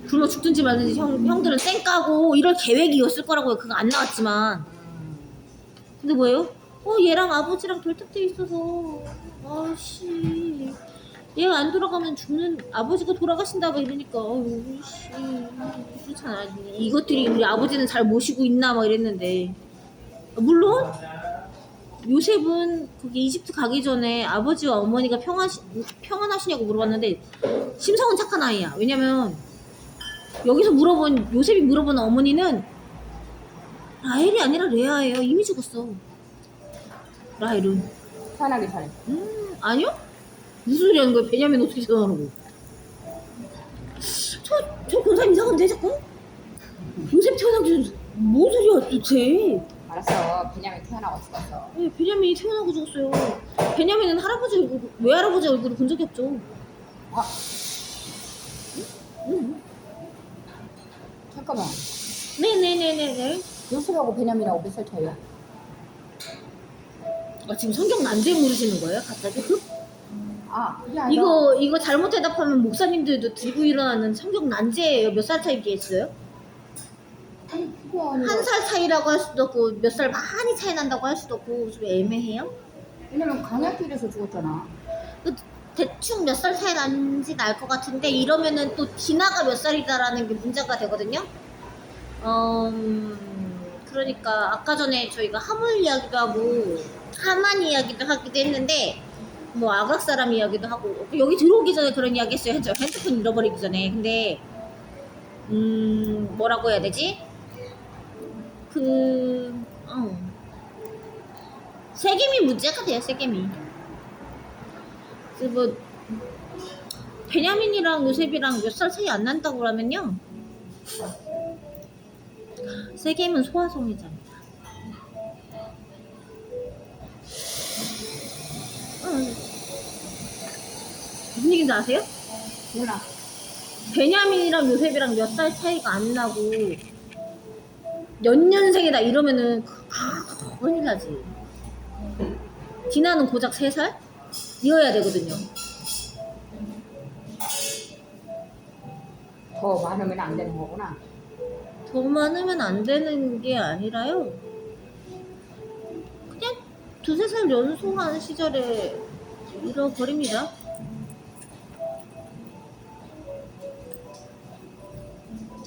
Speaker 1: 굶어 죽든지 말든지 형들은 쌩 까고 이럴 계획이었을 거라고요. 그거 안 나왔지만 근데 뭐예요? 얘랑 아버지랑 결탁돼 있어서 아씨 얘가 안 돌아가면 죽는 아버지가 돌아가신다 막 이러니까 씨 그렇잖아. 이것들이 우리 아버지는 잘 모시고 있나 막 이랬는데 물론 요셉은 거기 이집트 가기 전에 아버지와 어머니가 평안하시냐고 물어봤는데 심성은 착한 아이야. 왜냐면 여기서 요셉이 물어본 어머니는 라헬이 아니라 레아예요. 이미 죽었어. 라헬은.
Speaker 2: 편하게 잘해.
Speaker 1: 아니요? 무슨 소리 하는 거야? 베냐민 어떻게 태어나고? 저 권사님 이상한데 자꾸? 요셉 태어나기 뭔 소리야 도대체?
Speaker 2: 알았어. 그냥 태어나고 죽었어.
Speaker 1: 네, 베냐민이 태어나고 죽었어요. 베냐민은 외할아버지 얼굴을 본 적이 없죠.
Speaker 2: 아. 잠깐만.
Speaker 1: 네네네네네.
Speaker 2: 요셉하고 베냐민하고 몇 살 차이야?
Speaker 1: 지금 성경 난제 모르시는 거예요? 갑자기?
Speaker 2: 그게 아니라.
Speaker 1: 이거 잘못 대답하면 목사님들도 들고 일어나는 성경 난제예요. 몇 살 차이겠어요?
Speaker 2: 아니, 그게 아니라.
Speaker 1: 한 살 차이라고 할 수도 없고 몇 살 많이 차이 난다고 할 수도 없고 좀 애매해요.
Speaker 2: 왜냐면 강약길에서 죽었잖아.
Speaker 1: 대충 몇 살 차이 나는지 알 것 같은데 이러면은 또 디나가 몇 살이다라는 게 문제가 되거든요. 그러니까 아까 전에 저희가 하물 이야기도 하고 하만 이야기도 하기도 했는데 뭐 아각 사람 이야기도 하고 여기 들어오기 전에 그런 이야기 했어요. 저 핸드폰 잃어버리기 전에. 근데 뭐라고 해야 되지? 세겜이 문제가 돼요. 세겜이. 뭐 베냐민이랑 요셉이랑 몇 살 차이 안 난다고 그러면요, 세겜은 소아성애자입니다. 무슨 얘기인지 아세요?
Speaker 2: 몰라.
Speaker 1: 베냐민이랑 요셉이랑 몇 살 차이가 안 나고 연년생이다 이러면은 큰일 나지. 디나는 고작 3살? 이어야 되거든요.
Speaker 2: 더 많으면 안 되는 거구나.
Speaker 1: 더 많으면 안 되는 게 아니라요, 그냥 2~3살 연소한 시절에 잃어버립니다.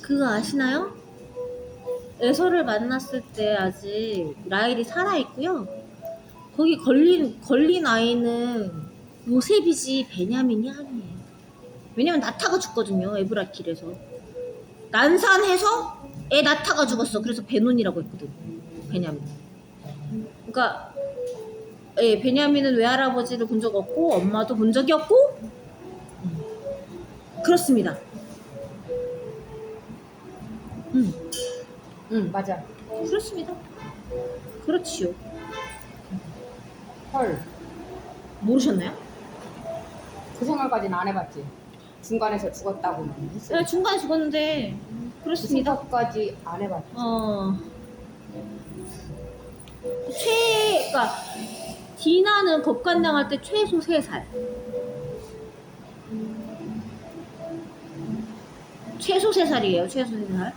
Speaker 1: 그거 아시나요? 에서를 만났을 때 아직 라일이 살아있고요. 거기 걸린 아이는 요셉이지 베냐민이 아니에요. 왜냐면 나타가 죽거든요. 에브라킬에서 난산해서 애 나타가 죽었어. 그래서 베논이라고 했거든. 베냐민. 그러니까 베냐민은 외할아버지를 본 적 없고 엄마도 본 적이 없고 그렇습니다.
Speaker 2: 응, 맞아.
Speaker 1: 그렇습니다. 그렇지요.
Speaker 2: 헐.
Speaker 1: 모르셨나요?
Speaker 2: 그 생각까지는 안 해봤지. 중간에서 죽었다고는 했어.
Speaker 1: 네, 중간에 죽었는데
Speaker 2: 그
Speaker 1: 그렇습니다.
Speaker 2: 생각까지 안 해봤지.
Speaker 1: 그러니까 디나는 법관당할 때 최소 3살. 최소 3살이에요. 최소 3살.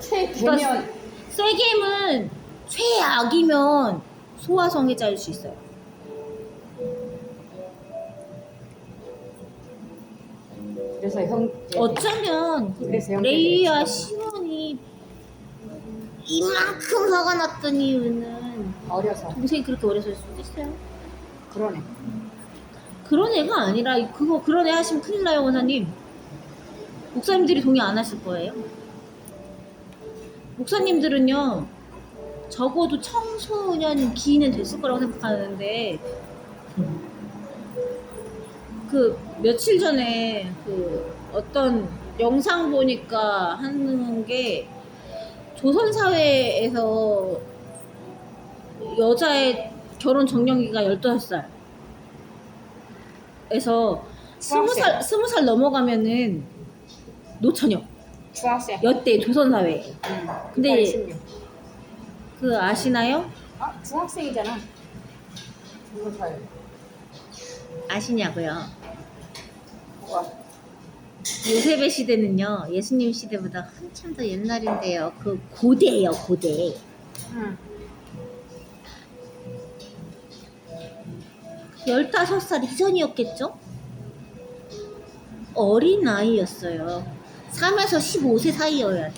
Speaker 2: 최대면
Speaker 1: 그러니까 세겜은 최악이면 소아성애자일 수 있어요.
Speaker 2: 그래서 형
Speaker 1: 어쩌면
Speaker 2: 그래서
Speaker 1: 레이와 시몬이 이만큼 화가 났던 이유는
Speaker 2: 어려서
Speaker 1: 동생이 그렇게 어려서일 수도 있어요.
Speaker 2: 그러네.
Speaker 1: 그런 애가 아니라 그런 애 하시면 큰일 나요, 원사님. 목사님들이 동의 안 하실 거예요. 목사님들은요, 적어도 청소년 기는 됐을 거라고 생각하는데, 그 며칠 전에 그 어떤 영상 보니까 하는 게 조선 사회에서 여자의 결혼 적령기가 15살. 에서 20살 넘어가면은 노처녀.
Speaker 2: 중학생.
Speaker 1: 여태 조선 사회. 근데
Speaker 2: 16.
Speaker 1: 그 아시나요?
Speaker 2: 아, 중학생이잖아. 무슨 사이?
Speaker 1: 아시냐고요?
Speaker 2: 와.
Speaker 1: 요셉의 시대는요, 예수님 시대보다 한참 더 옛날인데요. 그 고대예요, 고대.
Speaker 2: 응.
Speaker 1: 15살 이전이었겠죠? 어린 아이였어요. 3에서 15세 사이여야 돼.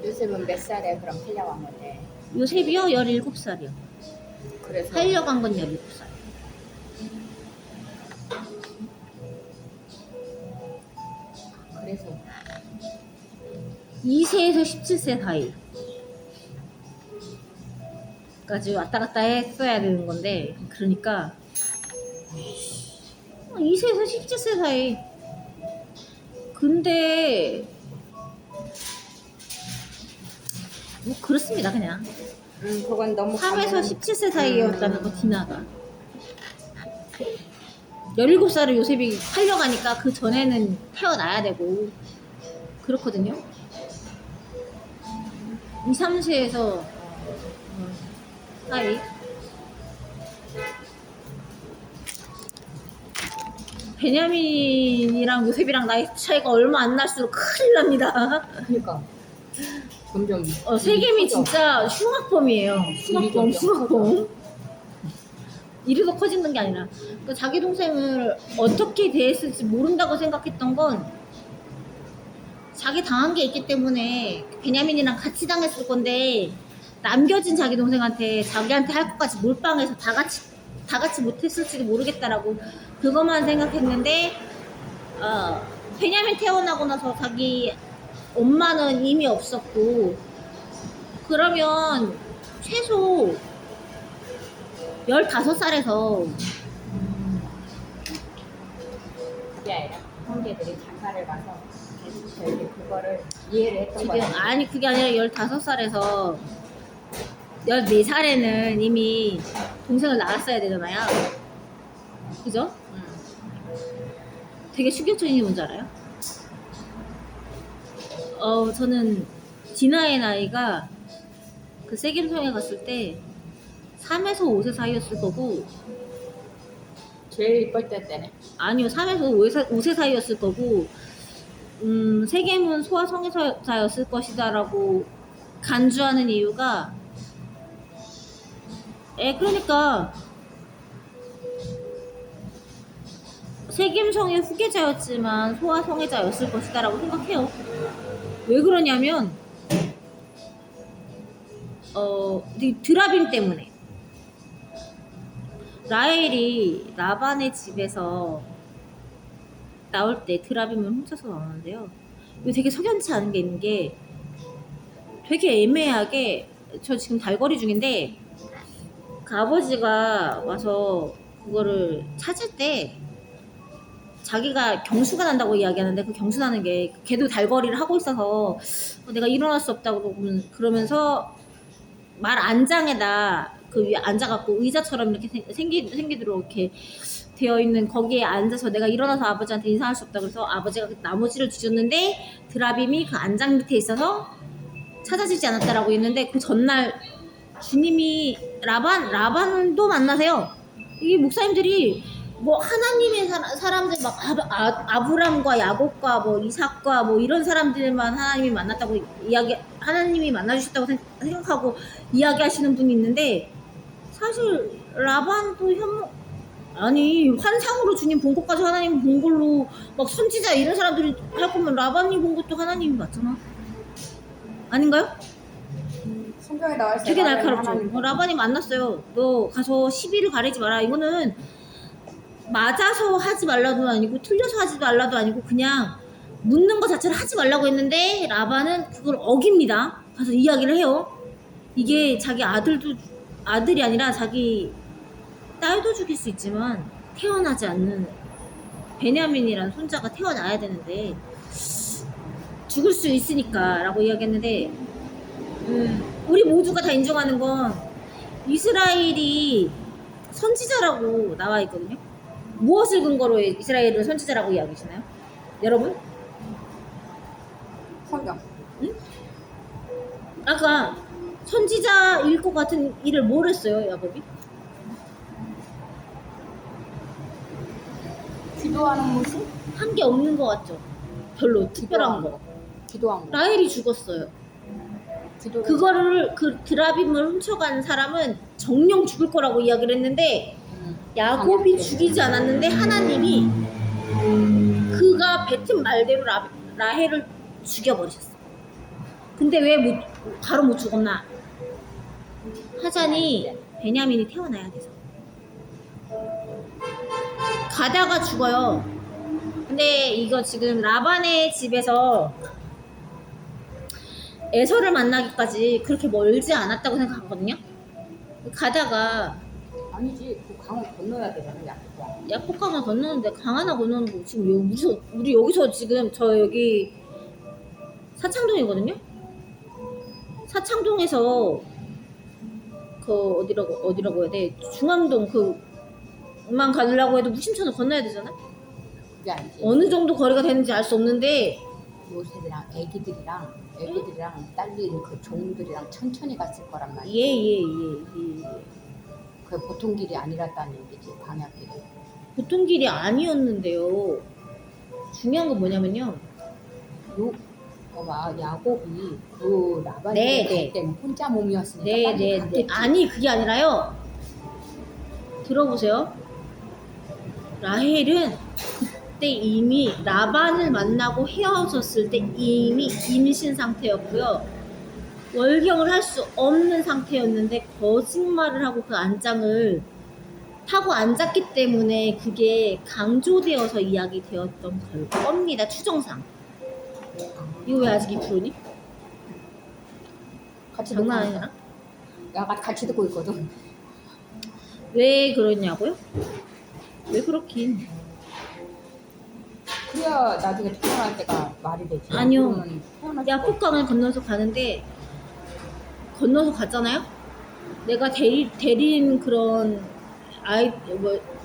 Speaker 2: 요즘은 몇 살에 그럼 살려간 건데.
Speaker 1: 요셉이요? 17살이요.
Speaker 2: 그래서
Speaker 1: 살려간 건 17살.
Speaker 2: 그래서
Speaker 1: 2세에서 17세 사이 까지 왔다 갔다 했어야 되는 건데, 그러니까 2세에서 17세 사이. 근데 뭐 그렇습니다. 그냥
Speaker 2: 그건 너무
Speaker 1: 3에서
Speaker 2: 가면은-
Speaker 1: 17세 사이였다는 거. 디나가 17살을 요셉이 살려가니까 그 전에는 태어나야 되고 그렇거든요. 2, 3세에서 사이. 베냐민이랑 요셉이랑 나이 차이가 얼마 안 날수록 큰일 납니다.
Speaker 2: 그러니까 점점
Speaker 1: 세겜이 진짜 흉악범이에요. 흉악범. 이래서 커지는 게 아니라 그러니까 자기 동생을 어떻게 대했을지 모른다고 생각했던 건 자기 당한 게 있기 때문에 베냐민이랑 같이 당했을 건데 남겨진 자기 동생한테 자기한테 할 것까지 몰빵해서 다 같이 못했을지도 모르겠다라고 그것만 생각했는데 베냐민 태어나고 나서 자기 엄마는 이미 없었고 그러면 최소 15살에서
Speaker 2: 그게 아니라 형제들이 장가를 가서 계속 저희가 그거를 이해를 했던
Speaker 1: 지금
Speaker 2: 거예요.
Speaker 1: 아니 그게 아니라 15살에서 14살에는 이미 동생을 낳았어야 되잖아요. 그죠? 되게 충격적인 게 뭔지 알아요? 저는 디나의 나이가 그 세겜성에 갔을 때 3에서 5세 사이였을 거고
Speaker 2: 제일 이쁠 때네.
Speaker 1: 아니요 3에서 5세 사이였을 거고 세겜은 소아성애자였을 것이다라고 간주하는 이유가 그러니까 세겜성의 후계자였지만 소아성애자였을 것이다라고 생각해요. 왜 그러냐면 이 드라빔 때문에 라헬이 라반의 집에서 나올 때 드라빔을 훔쳐서 나오는데요. 이거 되게 석연치 않은 게 있는 게 되게 애매하게 저 지금 달거리 중인데 그 아버지가 와서 그거를 찾을 때 자기가 경수가 난다고 이야기하는데 그 경수 나는 게 걔도 달거리를 하고 있어서 내가 일어날 수 없다고 그러면서 말 안장에다 그 위에 앉아갖고 의자처럼 이렇게 생기도록 이렇게 되어 있는 거기에 앉아서 내가 일어나서 아버지한테 인사할 수 없다 그래서 아버지가 나머지를 뒤졌는데 드라빔이 그 안장 밑에 있어서 찾아지지 않았다라고 했는데 그 전날 주님이 라반도 만나세요. 이게 목사님들이 뭐 하나님의 사람들 막 아브람과 야곱과 뭐 이삭과 뭐 이런 사람들만 하나님이 만났다고 하나님이 만나주셨다고 생각하고 이야기하시는 분이 있는데 사실 라반도 아니 환상으로 주님 본 것까지 하나님 본 걸로 막 선지자 이런 사람들이 할 거면 라반이 본 것도 하나님이 맞잖아. 아닌가요?
Speaker 2: 성경에 나와 있어요.
Speaker 1: 되게 날카롭죠. 라반이 만났어요. 너 가서 시비를 가리지 마라. 이거는 맞아서 하지 말라도 아니고 틀려서 하지 말라도 아니고 그냥 묻는 것 자체를 하지 말라고 했는데 라반은 그걸 어깁니다. 가서 이야기를 해요. 이게 자기 아들이 아니라 자기 딸도 죽일 수 있지만 태어나지 않는 베냐민이라는 손자가 태어나야 되는데 죽을 수 있으니까 라고 이야기했는데 우리 모두가 다 인정하는 건 이스라엘이 선지자라고 나와 있거든요. 무엇을 근거로 이스라엘을 선지자라고 이야기하시나요? 여러분?
Speaker 2: 성경.
Speaker 1: 응? 아까 선지자일 것 같은 일을 뭘 했어요, 야곱이?
Speaker 2: 기도하는 모습?
Speaker 1: 한 게 없는 것 같죠? 별로 특별한 거.
Speaker 2: 기도한 거.
Speaker 1: 라헬이 죽었어요. 그거를 그 드라빔을 훔쳐간 사람은 정령 죽을 거라고 이야기를 했는데 야곱이 죽이지 않았는데 하나님이 그가 뱉은 말대로 라헬을 죽여버리셨어. 근데 왜 바로 못 죽었나? 하자니 베냐민이 태어나야 돼서 가다가 죽어요. 근데 이거 지금 라반의 집에서 에서를 만나기까지 그렇게 멀지 않았다고 생각하거든요. 가다가
Speaker 2: 아니지. 그 강을 건너야 되잖아.
Speaker 1: 야폭강을 건너는데 강 하나 건너는 거 지금 우리 여기서 지금 저 여기 사창동이거든요. 사창동에서 그 어디라고 해야 돼? 중앙동 그만 가려고 해도 무심천을 건너야 되잖아.
Speaker 2: 그게 아니지.
Speaker 1: 어느 정도 거리가 되는지 알 수 없는데
Speaker 2: 요새랑 애기들이랑 딸린 그 종들이랑 천천히 갔을 거란 말이야.
Speaker 1: 예.
Speaker 2: 그 보통 길이 아니랐다는 얘기지. 방향길이.
Speaker 1: 보통 길이 아니었는데요. 중요한 건 뭐냐면요.
Speaker 2: 야곱이 그 라반이
Speaker 1: 네,
Speaker 2: 갈
Speaker 1: 네.
Speaker 2: 때는 혼자 몸이었으니까
Speaker 1: 네. 아니 그게 아니라요. 들어보세요. 라헬은 그때 이미 라반을 만나고 헤어졌을 때 이미 임신 상태였고요. 월경을 할 수 없는 상태였는데 거짓말을 하고 그 안장을 타고 앉았기 때문에 그게 강조되어서 이야기되었던 겁니다. 추정상. 이거 왜 아직 2%니?
Speaker 2: 같이
Speaker 1: 장난
Speaker 2: 듣고
Speaker 1: 아니야?
Speaker 2: 야, 같이 듣고 있거든.
Speaker 1: 왜 그러냐고요? 왜 그렇긴?
Speaker 2: 그래야 나중에 태어날 때가 말이 되지.
Speaker 1: 아니요.
Speaker 2: 그러면 태어날
Speaker 1: 야복강을 건너서 가는데 건너서 갔잖아요? 내가 데린 그런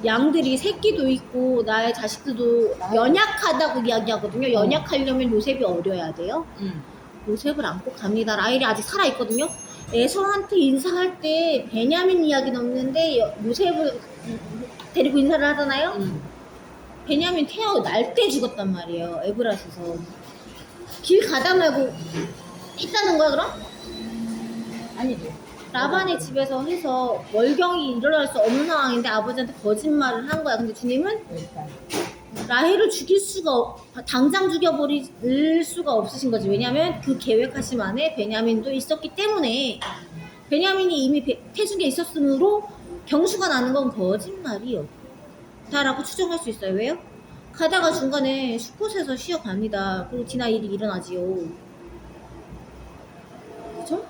Speaker 1: 양들이 새끼도 있고 나의 자식들도 연약하다고 이야기하거든요. 연약하려면 요셉이 어려야 돼요.
Speaker 2: 응.
Speaker 1: 요셉을 안고 갑니다. 라헬이 아직 살아있거든요. 에서한테 인사할 때 베냐민 이야기는 없는데 요셉을 데리고 인사를 하잖아요.
Speaker 2: 응.
Speaker 1: 베냐민 날 때 죽었단 말이에요. 에브라스에서. 길 가다 말고 있다는 거야 그럼?
Speaker 2: 아니지.
Speaker 1: 라반의 집에서 해서 월경이 일어날 수 없는 상황인데 아버지한테 거짓말을 한 거야. 근데 주님은
Speaker 2: 일단.
Speaker 1: 라헬을 당장 죽여버릴 수가 없으신 거지. 왜냐면 그 계획하심 안에 베냐민도 있었기 때문에 베냐민이 이미 태중에 있었으므로 경수가 나는 건 거짓말이요. 다라고 추정할 수 있어요. 왜요? 가다가 중간에 수컷에서 쉬어갑니다. 그리고 지나 일이 일어나지요. 그죠?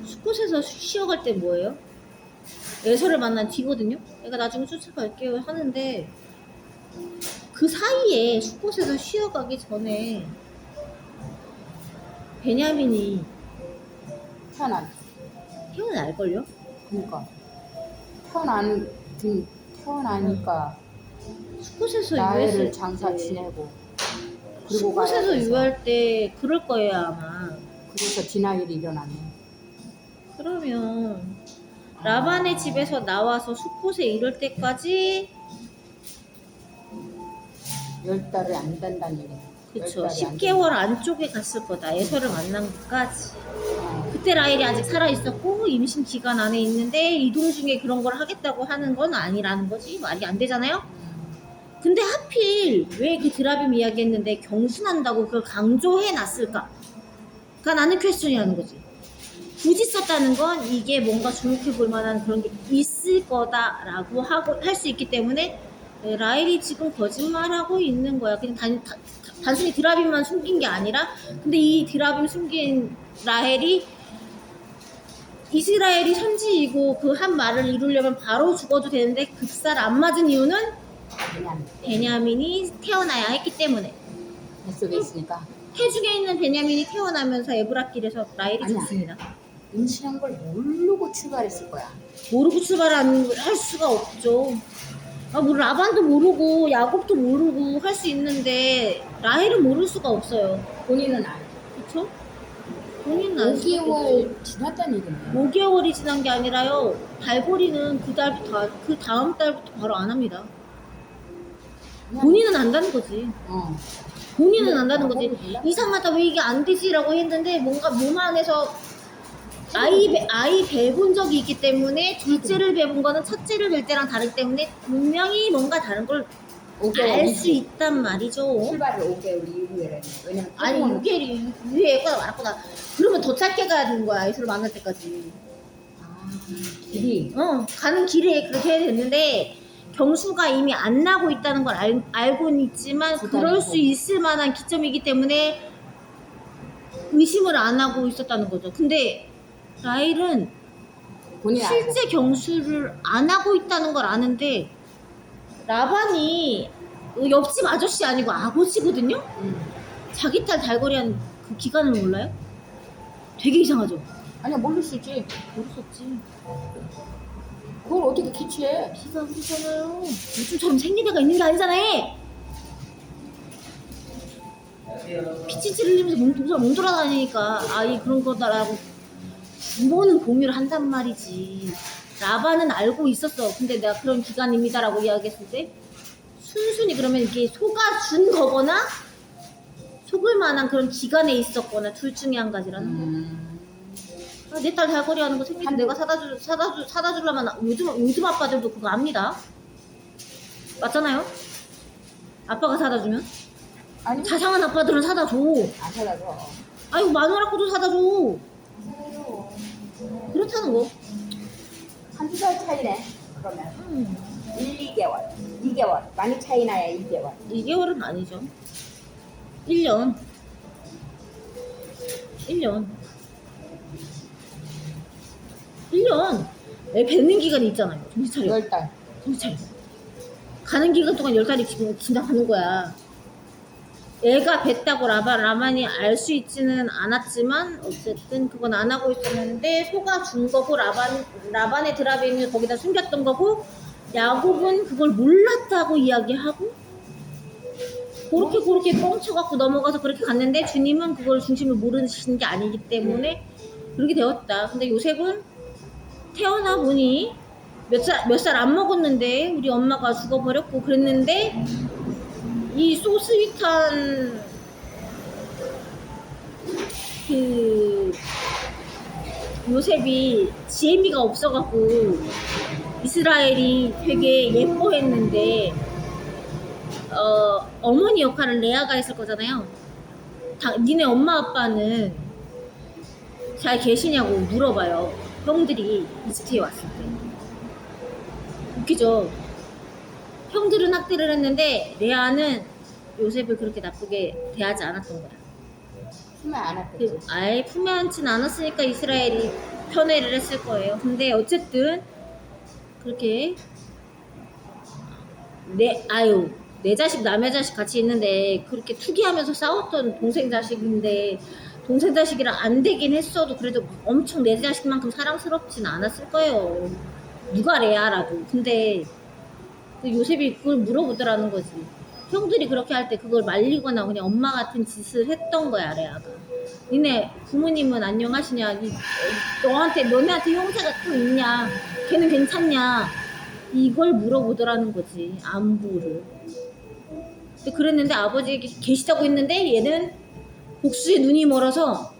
Speaker 1: 수컷에서 쉬어갈 때 뭐예요? 에서를 만난 뒤거든요? 내가 나중에 쫓아갈게요 하는데 그 사이에 수컷에서 쉬어가기 전에 베냐민이 태어날걸요?
Speaker 2: 그러니까 태어나니까
Speaker 1: 수컷에서
Speaker 2: 나이를
Speaker 1: 유했을
Speaker 2: 장사
Speaker 1: 때
Speaker 2: 지내고 그리고
Speaker 1: 수컷에서
Speaker 2: 가야 돼서.
Speaker 1: 유할 때 그럴 거예요 아마.
Speaker 2: 그래서 진아일이 일어났네.
Speaker 1: 그러면 라반의 집에서 나와서 수컷에 이를 때까지
Speaker 2: 10달이 안 된다는 얘기네.
Speaker 1: 그쵸
Speaker 2: 10달이 안
Speaker 1: 10개월 안쪽에 갔을 거다. 에서를 만난 것까지.
Speaker 2: 된다.
Speaker 1: 그때 라헬이 아직 살아있었고 임신 기간 안에 있는데 이동 중에 그런 걸 하겠다고 하는 건 아니라는 거지. 말이 안 되잖아요. 근데 하필 왜 그 드라빔 이야기했는데 경순한다고 그걸 강조해 놨을까? 그러니까 나는 퀘스천이라는 거지. 굳이 썼다는 건 이게 뭔가 주목해 볼 만한 그런 게 있을 거다라고 할 수 있기 때문에 라헬이 지금 거짓말하고 있는 거야. 그냥 단순히 드라빔만 숨긴 게 아니라 근데 이 드라빔 숨긴 라헬이 이스라엘이 선지이고 그 한 말을 이루려면 바로 죽어도 되는데 급살 안 맞은 이유는
Speaker 2: 그냥
Speaker 1: 베냐민이 태어나야 했기 때문에.
Speaker 2: 뱃속에 있으니까
Speaker 1: 태중에 있는 베냐민이 태어나면서 에브라길에서 라헬이
Speaker 2: 아니야.
Speaker 1: 죽습니다.
Speaker 2: 임신한 걸 모르고 출발했을 거야.
Speaker 1: 모르고 할 수가 없죠. 뭐 라반도 모르고 야곱도 모르고 할 수 있는데 라헬은 모를 수가 없어요.
Speaker 2: 본인은 알지.
Speaker 1: 그쵸? 본인은 알 수가 없죠.
Speaker 2: 5개월 지났다는 얘기네.
Speaker 1: 5개월이 지난 게 아니라요. 발버리는 그 다음 달부터 바로 안 합니다. 본인은 안다는 거지. 본인은 안다는 거지.
Speaker 2: 몰라?
Speaker 1: 이상하다 왜 이게 안 되지라고 했는데 뭔가 몸 안에서 아이 배본 적이 있기 때문에 둘째를 배본 거는 첫째를 뵐 때랑 다르기 때문에 분명히 뭔가 다른 걸 알 수 있단 말이죠.
Speaker 2: 출발을 5개월 이후에. 왜냐면
Speaker 1: 아니 6개월이 위에 했거나 말았거나 그러면 더 짧게 가야 되는 거야. 이서를 만날 때까지.
Speaker 2: 길이
Speaker 1: 가는 길에 그렇게 해야 됐는데 경수가 이미 안 나고 있다는 걸 알고는 있지만 그럴 수 있을 만한 기점이기 때문에 의심을 안 하고 있었다는 거죠. 근데 라헬은
Speaker 2: 본인
Speaker 1: 실제 경수를 안 하고 있다는 걸 아는데 라반이 옆집 아저씨 아니고 아버지거든요? 자기 딸 달거리한 그 기간을 몰라요? 되게 이상하죠?
Speaker 2: 아니야 모를 수 있지.
Speaker 1: 모르겠지.
Speaker 2: 그걸 어떻게 캐치해?
Speaker 1: 비가 오잖아요. 요즘처럼 생긴 애가 있는 게 아니잖아요. 피치치를 흘리면서 몸 돌아다니니까 이 그런 거다라고 부모는 공유를 한단 말이지. 라반은 알고 있었어. 근데 내가 그런 기간입니다라고 이야기했을 때 순순히 그러면 이게 속아준 거거나 속을 만한 그런 기간에 있었거나 둘 중에 한 가지라는 거. 아, 내 딸 달거리 하는 거 생기면 내가 사다 주려면 요즘 아빠들도 그거 압니다. 맞잖아요? 아빠가 사다 주면
Speaker 2: 아니
Speaker 1: 자상한 아빠들은 사다 줘.
Speaker 2: 안 사다줘.
Speaker 1: 아이고 마누라고도 사다 줘. 그렇다는 거.
Speaker 2: 한두 살 차이네. 그러면
Speaker 1: 음,
Speaker 2: 1, 2개월, 2개월 많이 차이 나야 2개월.
Speaker 1: 2개월은 아니죠. 1년. 1년. 1년. 애 뱉는 기간이 있잖아요. 정신 차려.
Speaker 2: 10달.
Speaker 1: 정신 차려. 가는 기간 동안 10달이 지나가는 거야. 애가 뱉다고 라반이 알 수 있지는 않았지만 어쨌든 그건 안 하고 있었는데 소가 준 거고 라반의 드라벤을 거기다 숨겼던 거고 야곱은 그걸 몰랐다고 이야기하고 그렇게 뻥쳐갖고 넘어가서 그렇게 갔는데 주님은 그걸 중심을 모르시는 게 아니기 때문에 그렇게 되었다. 근데 요셉은 태어나 보니 몇 살 안 먹었는데 우리 엄마가 죽어버렸고 그랬는데 이 소스윗한 그 요셉이 지혜미가 없어갖고 이스라엘이 되게 예뻐했는데 어머니 역할을 레아가 했을 거잖아요. 니네 엄마 아빠는 잘 계시냐고 물어봐요. 형들이 이집트에 왔을 때. 웃기죠? 형들은 학대를 했는데 레아는 요셉을 그렇게 나쁘게 대하지 않았던 거야.
Speaker 2: 품에 안 왔겠지.
Speaker 1: 아예 품에 안진 않았으니까 이스라엘이 편애를 했을 거예요. 근데 어쨌든 그렇게 내 자식 남의 자식 같이 있는데 그렇게 투기하면서 싸웠던 동생 자식인데 동생 자식이랑 안 되긴 했어도 그래도 엄청 내 자식만큼 사랑스럽진 않았을 거예요. 누가 레아라도. 근데 요셉이 그걸 물어보더라는 거지. 형들이 그렇게 할 때 그걸 말리거나 그냥 엄마 같은 짓을 했던 거야, 레아가. 니네 부모님은 안녕하시냐? 너네한테 형제가 또 있냐? 걔는 괜찮냐? 이걸 물어보더라는 거지, 안부를. 근데 그랬는데 아버지 계시다고 했는데 얘는 복수에 눈이 멀어서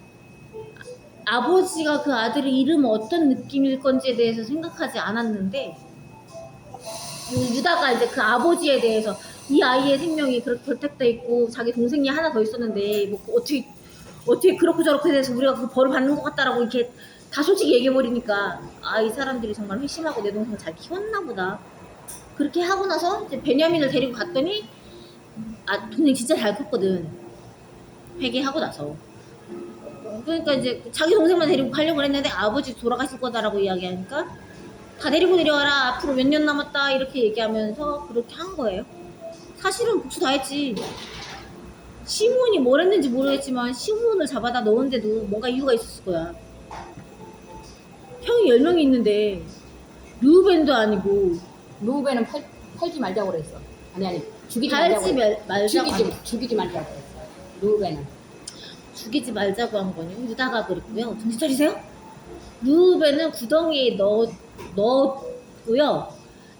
Speaker 1: 아버지가 그 아들의 이름은 어떤 느낌일 건지에 대해서 생각하지 않았는데 유다가 이제 그 아버지에 대해서 이 아이의 생명이 그렇게 결탁돼 있고 자기 동생이 하나 더 있었는데 뭐 어떻게 그렇고 저렇게 돼서 우리가 그 벌을 받는 것 같다라고 이렇게 다 솔직히 얘기해버리니까 아, 이 사람들이 정말 회심하고 내 동생을 잘 키웠나 보다. 그렇게 하고 나서 이제 베냐민을 데리고 갔더니 아, 동생 진짜 잘 컸거든. 회개하고 나서. 그러니까 이제 자기 동생만 데리고 가려고 했는데 아버지 돌아가실 거다라고 이야기하니까 다 데리고 내려와라. 앞으로 몇 년 남았다. 이렇게 얘기하면서 그렇게 한 거예요. 사실은 복수 다 했지. 시므온이 뭘 했는지 모르겠지만 시므온을 잡아다 넣은데도 뭔가 이유가 있었을 거야. 형이 10명이 있는데 르우벤도 아니고
Speaker 2: 루벤은 팔지 말자고 그랬어. 아니 죽이지 말자고. 죽이지 말자고 그랬어. 루벤은.
Speaker 1: 죽이지 말자고 한 거니. 유다가 그랬고요. 정신 차리세요? 르우벤은 구덩이에 넣었고요.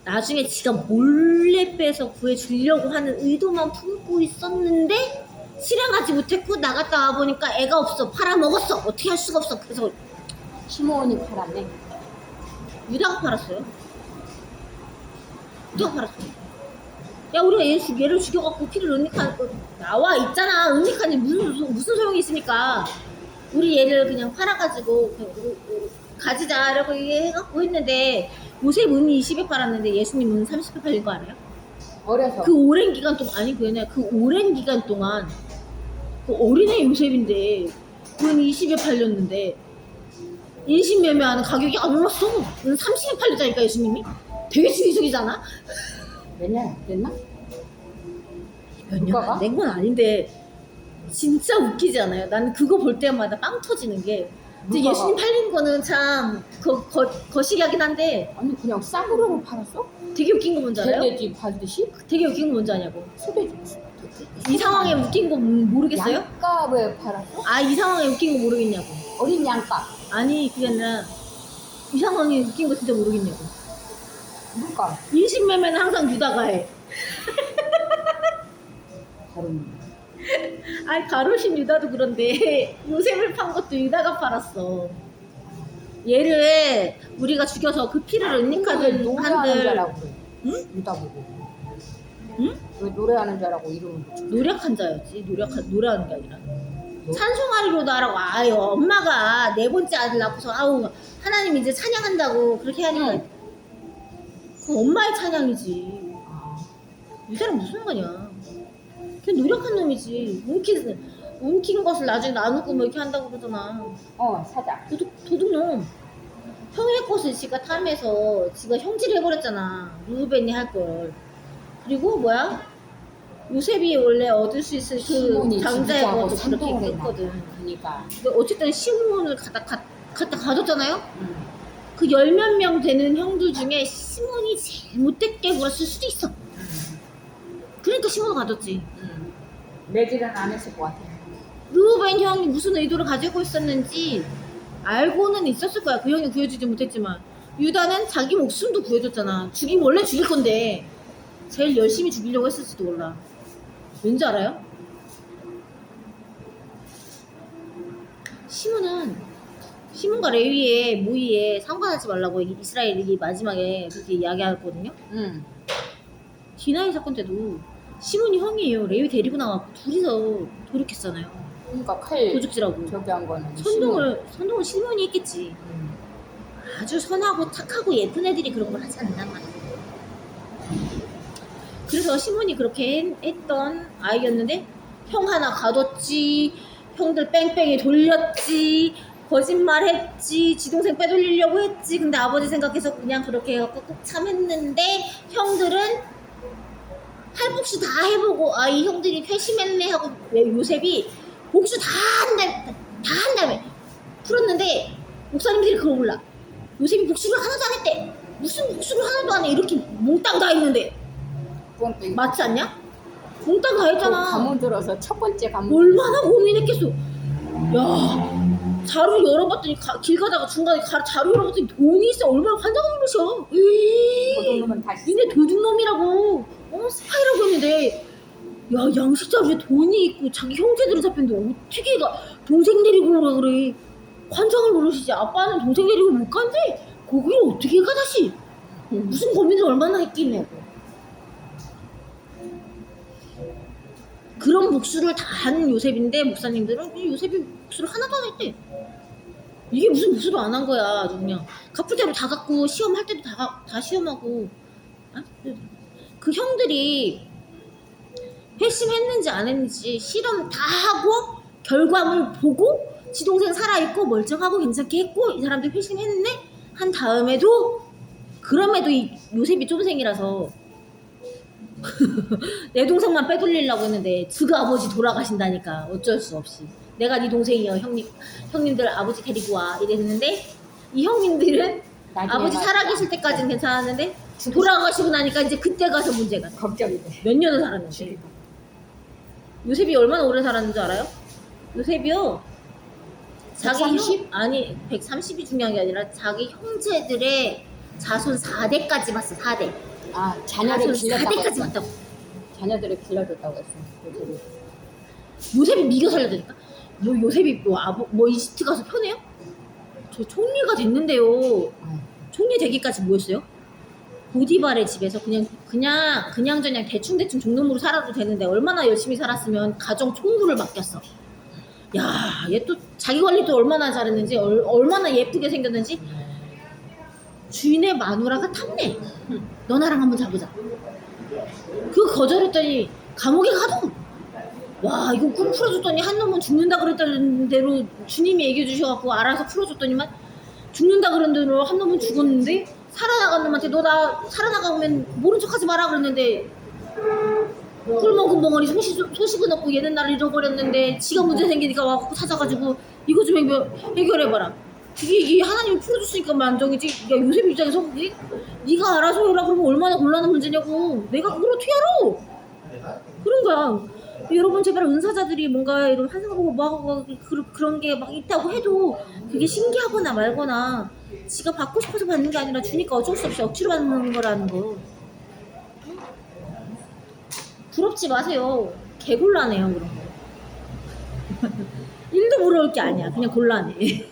Speaker 1: 나중에 지가 몰래 빼서 구해주려고 하는 의도만 품고 있었는데 실행하지 못했고 나갔다 와보니까 애가 없어. 팔아먹었어. 어떻게 할 수가 없어. 그래서
Speaker 2: 시므온이 팔았네.
Speaker 1: 유다가 팔았어요. 유다가 팔았어요. 야, 우리가 얘를 죽여갖고 피를 은닉한 나와 있잖아. 은닉하니 무슨 소용이 있습니까? 우리 얘를 그냥 팔아가지고 가지자 라고 해갖고 했는데 요셉 은이 20에 팔았는데 예수님 은 30에 팔린 거 알아요?
Speaker 2: 어려서.
Speaker 1: 그 오랜 기간 동안 아니 그냥 그 오랜 기간 동안 그 어린애 요셉인데 은 20에 팔렸는데 인신매매하는 가격이 안 올랐어. 은 30에 팔렸다니까 예수님이. 되게 주의적이잖아.
Speaker 2: 몇 년 됐나?
Speaker 1: 몇 년 안 된 건 아닌데 진짜 웃기지 않아요? 나는 그거 볼 때마다 빵 터지는 게 이제
Speaker 2: 물가가.
Speaker 1: 예수님 팔린 거는 참 거시기하긴 한데
Speaker 2: 아니 그냥 싸구려로 팔았어?
Speaker 1: 되게 웃긴 거 뭔지 알아요?
Speaker 2: 돼지 팔듯이?
Speaker 1: 되게 웃긴 거 뭔지 아냐고.
Speaker 2: 소돼지.
Speaker 1: 이 상황에 웃긴 거 모르겠어요?
Speaker 2: 양값에 팔았어?
Speaker 1: 아, 이 상황에 웃긴 거 모르겠냐고.
Speaker 2: 어린 양값.
Speaker 1: 아니 그게 아니라 이 상황에 웃긴 거 진짜 모르겠냐고.
Speaker 2: 물가.
Speaker 1: 인신매매는 항상 유다가 해.
Speaker 2: 다른.
Speaker 1: 아니 가로신 유다도 그런데 요셉을 판 것도 유다가 팔았어. 얘를 우리가 죽여서 그 피를
Speaker 2: 왜
Speaker 1: 은닉하는
Speaker 2: 노래하는 줄
Speaker 1: 한들
Speaker 2: 알고 그래.
Speaker 1: 응?
Speaker 2: 유다 보고.
Speaker 1: 응?
Speaker 2: 왜 노래하는 줄 알고 이름을 붙여.
Speaker 1: 노력한 자였지. 노래하는 게 아니라 찬송하리로다라고. 아유, 엄마가 네 번째 아들 낳고서 아우 하나님 이제 찬양한다고 그렇게 하니까 그 엄마의 찬양이지.
Speaker 2: 아,
Speaker 1: 이 사람 무슨 상관이야. 그냥 노력한 놈이지. 움킨 것을 나중에 나누고 뭐 이렇게 한다고 그러잖아.
Speaker 2: 사자.
Speaker 1: 도둑놈. 형의 것을 지가 탐해서 지가 형질을 해버렸잖아. 루벤이 할 걸. 그리고 뭐야? 요셉이 원래 얻을 수 있을 그
Speaker 2: 시몬이
Speaker 1: 장자의
Speaker 2: 지지하고
Speaker 1: 것도 그렇게
Speaker 2: 선동을
Speaker 1: 했거든.
Speaker 2: 그러니까.
Speaker 1: 근데 어쨌든 시몬을 갖다 가졌잖아요?
Speaker 2: 응.
Speaker 1: 그 10몇 명 되는 형들 중에 시몬이 제일 못됐게 굴었을 수도 있어. 그러니까 시몬을 가졌지.
Speaker 2: 매질은 안 했을 것 같아.
Speaker 1: 루벤 형이 무슨 의도를 가지고 있었는지 알고는 있었을 거야. 그 형이 구해주지 못했지만. 유다는 자기 목숨도 구해줬잖아. 원래 죽일 건데 제일 열심히 죽이려고 했을지도 몰라. 왠지 알아요? 시몬과 레위의 모의에 상관하지 말라고 이스라엘이 마지막에 그렇게 이야기하거든요. 디나이 사건 때도 시몬이 형이에요. 레위 데리고 나와서 둘이서 도륙했잖아요.
Speaker 2: 그러니까 칼
Speaker 1: 도둑질하고.
Speaker 2: 저기 한 거는
Speaker 1: 선동을 시몬이 했겠지.
Speaker 2: 응.
Speaker 1: 아주 선하고 착하고 예쁜 애들이 그런 걸 하지 않는단 말이야. 그래서 시몬이 그렇게 했던 아이였는데 형 하나 가뒀지, 형들 뺑뺑이 돌렸지, 거짓말했지, 지동생 빼돌리려고 했지. 근데 아버지 생각해서 그냥 그렇게 해갖고 꾹 참했는데 형들은 할 복수 다 해보고 이 형들이 회심했네 하고 왜 요셉이 복수 다 한 다음에 풀었는데 목사님들이 그걸 몰라. 요셉이 복수를 하나도 안 했대. 무슨 복수를 하나도 안 해. 이렇게 몽땅 다 했는데 맞지 않냐? 몽땅 다 했잖아.
Speaker 2: 가문 들어서 첫 번째 가문
Speaker 1: 얼마나 고민했겠어. 야, 자루 열어봤더니 길 가다가 중간에 자루 열어봤더니 돈이 있어. 얼마나 환장한 놈이셔.
Speaker 2: 도둑놈은 다시
Speaker 1: 니네 도둑놈이라고. 스파이라고 했는데 야, 양식 자루에 돈이 있고 자기 형제들이 잡혔는데 어떻게 동생 데리고 오라 그래. 환장을 모르시지. 아빠는 동생 데리고 못 간대. 거기를 어떻게 가 다시. 무슨 고민을 얼마나 했겠냐고. 그런 복수를 다 하는 요셉인데 목사님들은 요셉이 복수를 하나도 안 했대. 이게 무슨 복수도 안 한 거야. 아주 그냥 갚을 때도 다 갚고 시험할 때도 다 시험하고. 그 형들이 회심했는지 안 했는지 실험 다 하고 결과물 보고 지동생 살아있고 멀쩡하고 괜찮게 했고 이 사람들 회심했네 한 다음에도 그럼에도 이 요셉이 쫌생이라서 내 동생만 빼돌리려고 했는데 지가 아버지 돌아가신다니까 어쩔 수 없이 내가 네 동생이여 형님들 아버지 데리고 와 이랬는데 이 형님들은 아버지 살아계실 때까지는 괜찮았는데 돌아가시고 나니까 이제 그때 가서 문제가
Speaker 2: 걱정이 돼.
Speaker 1: 몇 년을 살았는데 요셉이 얼마나 오래 살았는 줄 알아요? 요셉이요 자기
Speaker 2: 130?
Speaker 1: 아니 130이 중요한 게 아니라 자기 형제들의 자손 4대까지 봤어. 4대
Speaker 2: 자녀를
Speaker 1: 자손
Speaker 2: 길렀다고
Speaker 1: 4대까지
Speaker 2: 했어.
Speaker 1: 봤다고.
Speaker 2: 자녀들을 길러줬다고 했어.
Speaker 1: 요셉이 미겨 살려드니까 요셉이 뭐 이집트 가서 편해요? 저 총리가 됐는데요. 총리 되기까지 뭐였어요? 보디발의 집에서 그냥저냥 대충 종놈으로 살아도 되는데 얼마나 열심히 살았으면 가정 총무를 맡겼어. 야, 얘 또 자기 관리도 얼마나 잘했는지 얼마나 예쁘게 생겼는지 주인의 마누라가 탐내. 너 나랑 한번 자보자. 그거 거절했더니 감옥에 가도 와 이거 꿈 풀어줬더니 한 놈은 죽는다 그랬다는 대로 주님이 얘기해 주셔갖고 알아서 풀어줬더니만 죽는다 그런 대로 한 놈은 죽었는데 살아나간 놈한테 너 나 살아나가면 모른 척하지 마라 그랬는데 꿀먹은 벙어리 소식은 없고 얘는 나를 잃어버렸는데 지가 문제 생기니까 와갖고 찾아가지고 이거 좀 해결해봐라. 이게 하나님이 풀어줬으니까 만정이지. 야 요셉 입장에서 그게 네가 알아서 해라 그러면 얼마나 곤란한 문제냐고. 내가 그걸 어떻게 알아? 그런 거야. 여러분 제발 은사자들이 뭔가 이런 환상보고 뭐하고 그런 게 막 있다고 해도 그게 신기하거나 말거나 지가 받고 싶어서 받는 게 아니라 주니까 어쩔 수 없이 억지로 받는 거라는 거. 부럽지 마세요. 개곤란해요 그런 거. 일도 부러울 게 아니야. 그냥 곤란해.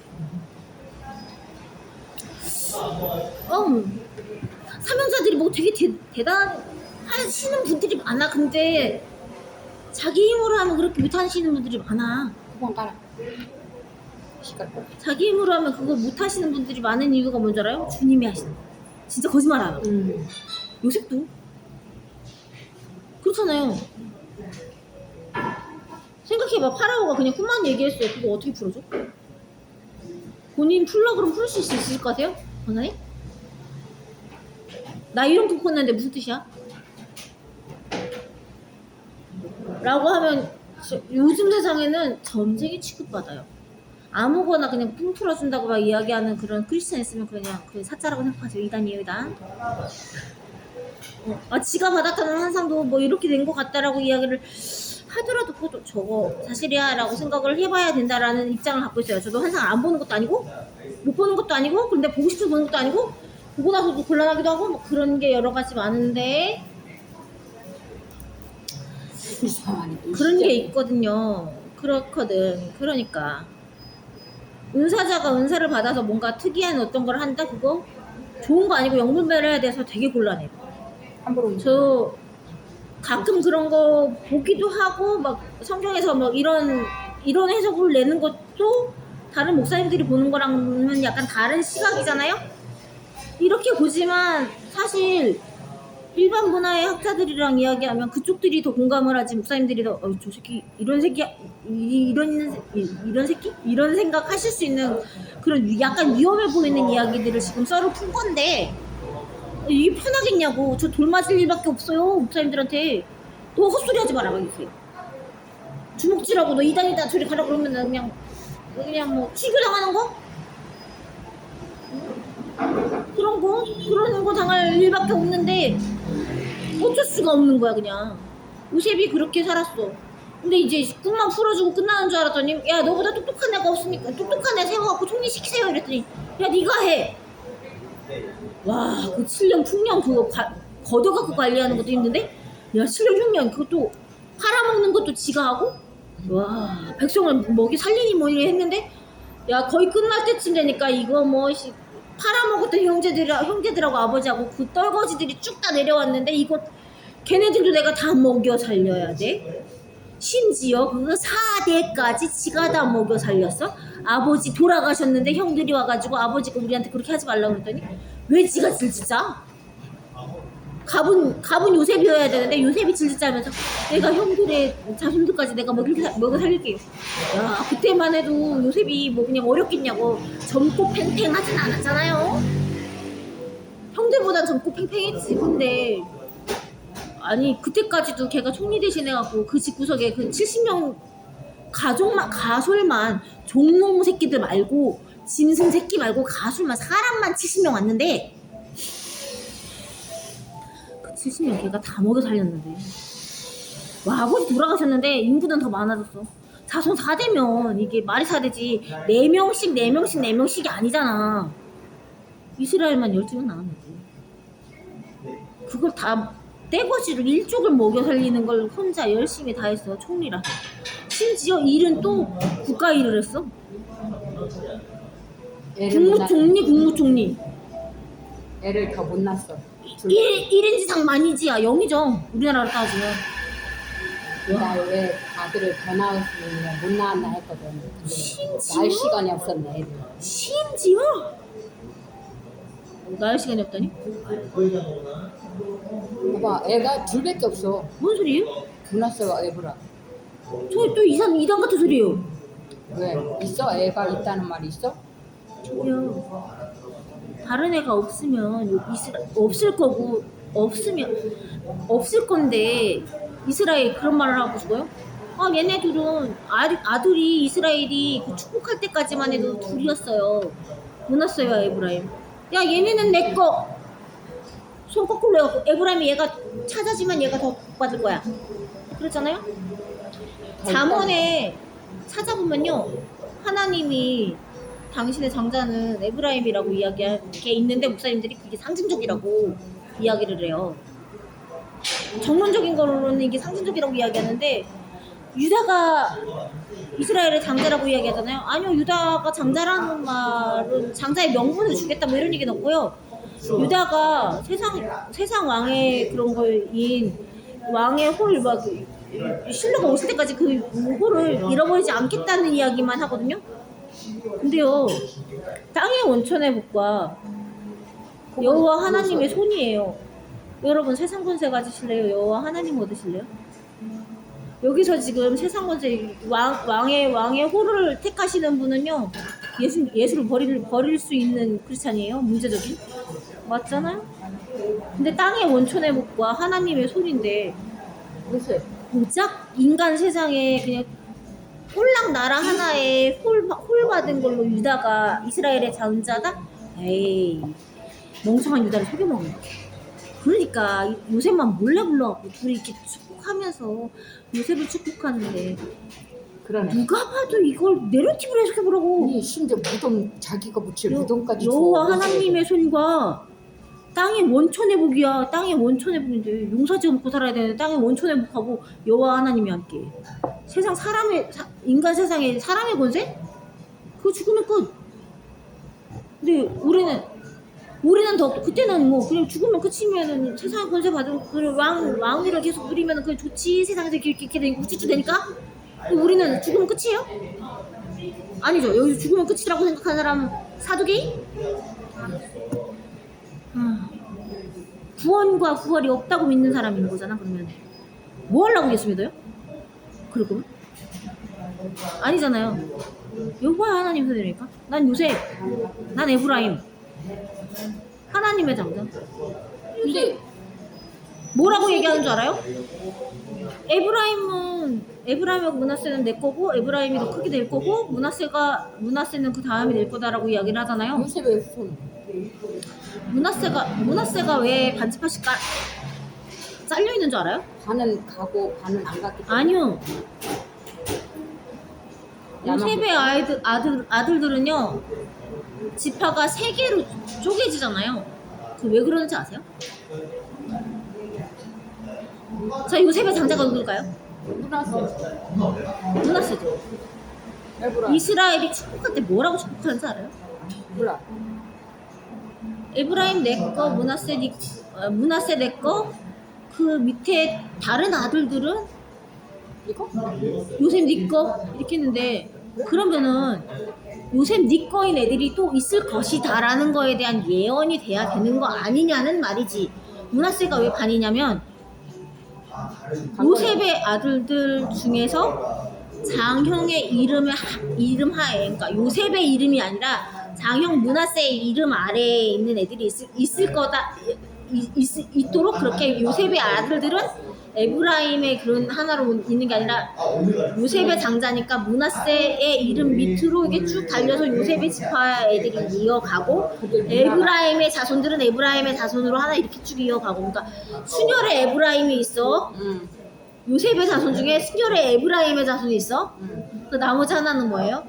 Speaker 1: 사명자들이 뭐 되게 대단하시는 분들이 많아. 근데 자기 힘으로 하면 그렇게 못하시는 분들이 많아.
Speaker 2: 그만 가라. 시끄러.
Speaker 1: 자기 힘으로 하면 그걸 못하시는 분들이 많은 이유가 뭔지 알아요? 주님이 하시는 거야. 진짜 거짓말 안 하고. 요셉도 그렇잖아요. 생각해봐. 파라오가 그냥 꿈만 얘기했어요. 그거 어떻게 풀어줘? 본인 풀라 그러면 풀 수 있을 것 같아요? 권사님? 나 이런 꿈 꿨는데 무슨 뜻이야? 라고 하면 요즘 세상에는 전쟁이 취급받아요. 아무거나 그냥 풍 풀어준다고 막 이야기하는 그런 크리스찬 있으면 그냥 그 사자라고 생각하세요. 이단이에요, 이단. 지가 받았다는 환상도 뭐 이렇게 된 것 같다라고 이야기를 하더라도 그것도 저거 사실이야 라고 생각을 해봐야 된다라는 입장을 갖고 있어요. 저도 환상 안 보는 것도 아니고 못 보는 것도 아니고 근데 보고 싶어서 보는 것도 아니고 보고 나서도 곤란하기도 하고 뭐 그런 게 여러 가지 많은데 그런 게 있거든요. 그렇거든. 그러니까 은사자가 은사를 받아서 뭔가 특이한 어떤 걸 한다 그거 좋은 거 아니고 영분배를 해야 돼서 되게 곤란해요.
Speaker 2: 함부로
Speaker 1: 저 가끔 그런 거 보기도 하고 막 성경에서 막 이런 해석을 내는 것도 다른 목사님들이 보는 거랑은 약간 다른 시각이잖아요. 이렇게 보지만 사실 일반 문화의 학자들이랑 이야기하면 그쪽들이 더 공감을 하지 목사님들이 더 저 새끼 이런 새끼야 이런 새끼 이런 생각 하실 수 있는 그런 약간 위험해 보이는 이야기들을 지금 썰을 푼 건데 이게 편하겠냐고. 저 돌 맞을 일밖에 없어요 목사님들한테. 너 헛소리 하지 마라 이렇게 주먹질하고 너 이단이다 저리 가라 그러면 그냥 뭐 치교당하는 거? 그런 거 당할 일밖에 없는데 어쩔 수가 없는 거야 그냥. 요셉이 그렇게 살았어. 근데 이제 꿈만 풀어주고 끝나는 줄 알았더니 야 너보다 똑똑한 애가 없으니까 똑똑한 애 세워갖고 총리시키세요 이랬더니 야 네가 해. 와 그 7년 풍년 그거 걷어갖고 관리하는 것도 힘든데 야 7년 흉년 그것도 팔아먹는 것도 지가 하고 와 백성을 먹이 살리니 뭐 이래 했는데 야 거의 끝날 때쯤 되니까 이거 뭐 팔아먹었던 형제들하고 아버지하고 그 떨거지들이 쭉 다 내려왔는데 이거 걔네들도 내가 다 먹여 살려야 돼. 심지어 그 4대까지 지가 다 먹여 살렸어. 아버지 돌아가셨는데 형들이 와가지고 아버지가 우리한테 그렇게 하지 말라고 그랬더니 왜 지가 질질 짜? 갑은 요셉이어야 되는데 요셉이 질질 짜면서 내가 형들의 자손들까지 내가 먹여 살릴게요. 야 그때만 해도 요셉이 뭐 그냥 어렵겠냐고 젊고 팽팽하진 않았잖아요. 형들보단 젊고 팽팽했지. 근데 아니 그때까지도 걔가 총리 대신해갖고 그 집구석에 그 70명 가솔만 종놈 새끼들 말고 짐승 새끼 말고 가솔만 사람만 70명 왔는데 그 70명 걔가 다 먹여 살렸는데 와 아버지 돌아가셨는데 인구는 더 많아졌어. 자손 4대면 이게 말이 4대지 4명씩이 아니잖아. 이스라엘만 12명 나왔는데 그걸 다 떼거지로 일족을 먹여 살리는 걸 혼자 열심히 다 했어. 총리라. 심지어 일은 또 국가 일을 했어. 국무총리.
Speaker 2: 애를 더 못 낳았어.
Speaker 1: 1인지상 만이지야. 0이죠. 우리나라로 따지면.
Speaker 2: 나 왜 아들을 더 낳았으면 못 낳았나 했거든.
Speaker 1: 심지어?
Speaker 2: 낳을 시간이 없었네. 애를.
Speaker 1: 심지어? 낳을 시간이 없다니?
Speaker 2: 봐봐, 애가 둘밖에 없어.
Speaker 1: 뭔 소리예요?
Speaker 2: 못 낳았어, 애보라.
Speaker 1: 저 또 이단 같은 소리예요.
Speaker 2: 왜? 있어? 애가 있다는 말이 있어?
Speaker 1: 저기요. 다른 애가 없으면 없을 거고 없을 건데 이스라엘 그런 말을 하고 죽어요? 얘네들은 아들이 이스라엘이 그 축복할 때까지만 해도 둘이었어요. 못 났어요 에브라임. 야 얘네는 내 거. 손 거꾸로 해갖고 에브라임이 얘가 찾아지면 얘가 더 복받을 거야. 그렇잖아요? 잠언에 찾아보면요 하나님이 당신의 장자는 에브라임이라고 이야기할 게 있는데 목사님들이 그게 상징적이라고 이야기를 해요. 정론적인 거로는 이게 상징적이라고 이야기하는데 유다가 이스라엘의 장자라고 이야기하잖아요. 아니요, 유다가 장자라는 말은 장자의 명분을 주겠다 뭐 이런 얘기는 없고요. 유다가 세상 왕의 그런 거인 왕의 홀 막 신뢰가 오실 때까지 그 홀을 잃어버리지 않겠다는 이야기만 하거든요. 근데요, 땅의 원천의 복과 여호와 하나님의 손이에요. 여러분 세상 권세 가지실래요? 여호와 하나님 얻으실래요? 여기서 지금 세상 권세 왕의 호를 택하시는 분은요, 예수를 버릴 수 있는 크리스찬이에요. 문제적인 맞잖아요. 근데 땅의 원천의 복과 하나님의 손인데
Speaker 2: 요새
Speaker 1: 고작 인간 세상에 그냥 꼴랑 나라 하나에 홀 받은 걸로 유다가 이스라엘의 장자다? 에이, 멍청한 유다를 속여먹은 거. 그러니까 요셉만 몰래 불러갖고 둘이 이렇게 축복하면서 요셉을 축복하는데
Speaker 2: 그러네.
Speaker 1: 누가 봐도 이걸 내러티브로 해석해보라고.
Speaker 2: 아니, 심지어 무덤 자기가 묻힐 무덤까지
Speaker 1: 여호와
Speaker 2: 줘.
Speaker 1: 하나님의 손과 땅의 원천의 복이야. 땅의 원천의 복인데 용사지어 먹고 살아야 되는데 땅의 원천의 복하고 여호와 하나님이 함께. 세상 인간 세상에 사람의 권세? 그거 죽으면 끝. 근데 우리는 더 그때는 뭐 그냥 죽으면 끝이면은 세상의 권세 받은 그 왕위를 계속 누리면은 그게 좋지. 세상에서 이렇게 되니까 우쭈쭈 되니까. 근데 우리는 죽으면 끝이에요? 아니죠. 여기서 죽으면 끝이라고 생각하는 사람 사두개인? 구원과 구월이 없다고 믿는 사람인 거잖아. 그러면 뭐 하려고 예수 믿어요? 그리고 아니잖아요. 여호와 하나님 손이니까. 난 요셉, 난 에브라임, 하나님의 장자.
Speaker 2: 근데
Speaker 1: 뭐라고 얘기하는 줄 알아요? 에브라임하고 문하세는 내 거고, 에브라임이 더 크게 될 거고, 문하세는 그 다음이 될 거다라고 이야기를 하잖아요.
Speaker 2: 요셉의 손.
Speaker 1: 문하세가 왜 반지파씩 잘려 있는 줄 알아요?
Speaker 2: 반은 가고 반은 안 갔기 때문에.
Speaker 1: 아니요. 요셉의 아들들은요, 지파가 3개로 쪼개지잖아요. 그 왜 그러는지 아세요? 자, 요셉의 장자가 누굴까요? 문하세죠.
Speaker 2: 에브라.
Speaker 1: 이스라엘이 축복할 때 뭐라고 축복하는지 알아요?
Speaker 2: 몰라.
Speaker 1: 에브라임 내꺼, 문하세 내꺼, 그 밑에 다른 아들들은
Speaker 2: 이거?
Speaker 1: 요셉 니꺼 이렇게 했는데, 그러면은 요셉 니꺼인 애들이 또 있을 것이다 라는 거에 대한 예언이 돼야 되는 거 아니냐는 말이지. 문하세가 왜 반이냐면 요셉의 아들들 중에서 장형의 이름 하에, 그러니까 요셉의 이름이 아니라 장형 문하세의 이름 아래에 있는 애들이 있을 거다, 있도록 그렇게 요셉의 아들들은 에브라임의 그런 하나로 있는 게 아니라 요셉의 장자니까 문하세의 이름 밑으로 이게 쭉 달려서 요셉의 지파 애들이 이어가고, 에브라임의 자손들은 에브라임의 자손으로 하나 이렇게 쭉 이어가고. 그러니까 순혈의 에브라임이 있어. 요셉의 자손 중에 순혈의 에브라임의 자손이 있어. 그 나머지 하나는 뭐예요?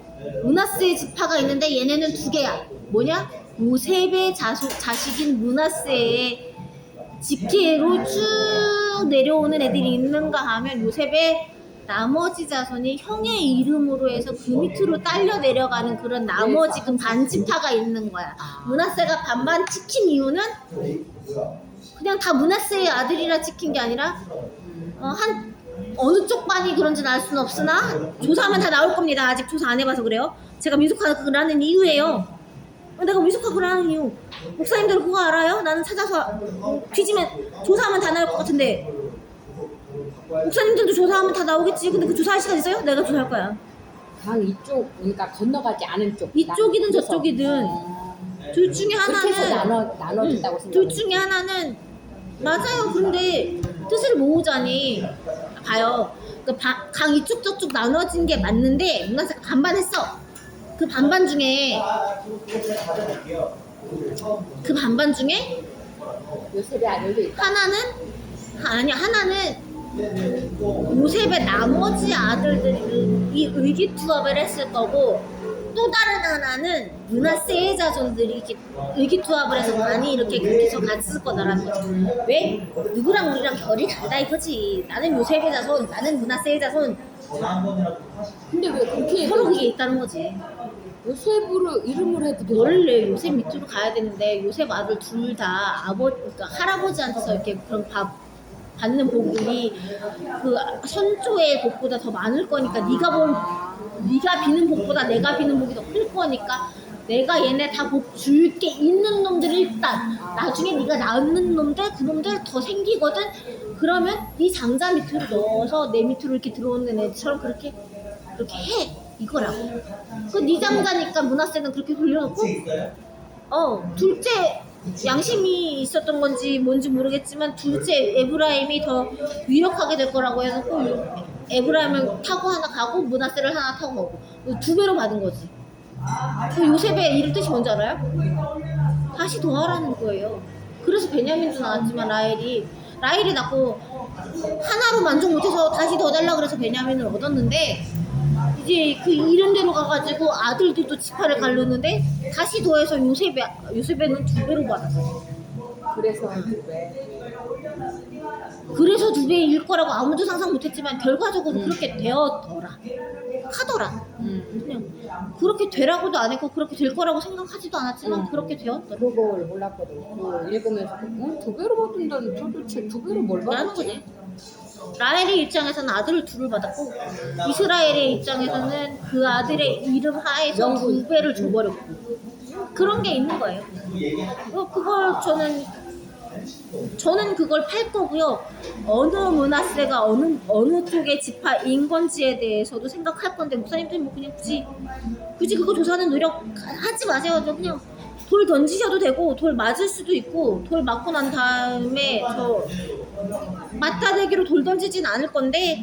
Speaker 1: 문하세의 지파가 있는데 얘네는 2개야. 뭐냐? 요셉의 자식인 문하세의 직계로 쭉 내려오는 애들이 있는가 하면 요셉의 나머지 자손이 형의 이름으로 해서 그 밑으로 딸려 내려가는 그런 나머지 그 반지파가 있는 거야. 문하세가 반반 찍힌 이유는 그냥 다 문하세의 아들이라 찍힌 게 아니라 어느 쪽 반이 그런지는 알 수는 없으나 조사하면 다 나올 겁니다. 아직 조사 안 해봐서 그래요. 제가 민속학을 하는 이유예요. 내가 민속학을 하는 이유, 목사님들 그거 알아요? 나는 찾아서 뒤지면 조사하면 다 나올 것 같은데, 목사님들도 조사하면 다 나오겠지. 근데 그 조사할 시간 있어요? 내가 조사할 거야.
Speaker 2: 강 이쪽, 그러니까 건너가지 않은 쪽.
Speaker 1: 이쪽이든 저쪽이든 둘 중에
Speaker 2: 그렇게 해서
Speaker 1: 하나는
Speaker 2: 나눠진다고 생각해요.
Speaker 1: 둘 중에 하나는 맞아요. 그런데 뜻을 모으자니 봐요. 강 이쪽 저쪽 나눠진 게 맞는데 문화사가 반반했어. 그 반반 중에
Speaker 2: 요셉의 아들도 있다.
Speaker 1: 하나는 요셉의 나머지 아들들이 의기투합을 했을 거고, 또 다른 하나는 문하세의 자손들이 이렇게 의기투합을 해서 많이 이렇게 해서 갔을 거다라는 거지. 왜? 누구랑 우리랑 결이 다르다 이거지. 나는 요셉의 자손, 나는 문하세의 자손,
Speaker 2: 근데 왜 그렇게
Speaker 1: 서로 그게 있다는 거지.
Speaker 2: 요셉으로 이름을 해도 돼?
Speaker 1: 원래 요셉 밑으로 가야 되는데 요셉 아들 둘 다 그러니까 할아버지한테서 이렇게 그런 밥 받는 복이 그 선조의 복보다 더 많을 거니까 네가 비는 복보다 내가 비는 복이 더 클 거니까 내가 얘네 다 복 줄게 있는 놈들 일단 나중에 네가 낳는 놈들 그 놈들 더 생기거든. 그러면 네 장자 밑으로 넣어서 내 밑으로 이렇게 들어오는 애처럼 그렇게 해 이거라고. 그 네 장자니까 문하세는 그렇게 돌려놓고 둘째 양심이 있었던 건지 뭔지 모르겠지만 둘째 에브라임이 더 유력하게 될 거라고 해서 에브라임을 타고 하나 가고 문하세를 하나 타고 가고 두 배로 받은 거지. 그 요셉의 이름 뜻이 뭔지 알아요? 다시 더하라는 거예요. 그래서 베냐민도 나왔지만 라헬이 낳고 하나로 만족 못해서 다시 더 달라 그래서 베냐민을 얻었는데 이제 그 이름대로 가가지고 아들들도 지파를 갈르는데 다시 더해서 요셉에는 두 배로 받았어. 그래서 두 배일 거라고 아무도 상상 못했지만 결과적으로 그렇게 되었더라. 하더라. 그냥 그렇게 되라고도 안 했고 그렇게 될 거라고 생각하지도 않았지만 그렇게 되었더라.
Speaker 2: 그걸 몰랐거든. 그 읽으면서 두 배로 받는다는 도대체 두 배로 뭘
Speaker 1: 라는
Speaker 2: 받았지?
Speaker 1: 거지. 라헬의 입장에서는 아들을 둘을 받았고 이스라엘의 입장에서는 그 아들의 이름 하에서 두 배를 줘버렸고 그런 게 있는 거예요. 그걸 저는 그걸 팔 거고요. 어느 문하세가 어느 쪽의 지파인 건지에 대해서도 생각할 건데 목사님들이 뭐 그냥 굳이 그거 조사하는 노력 하지 마세요. 그냥 돌 던지셔도 되고 돌 맞을 수도 있고 돌 맞고 난 다음에 저 맞다대기로 돌 던지진 않을 건데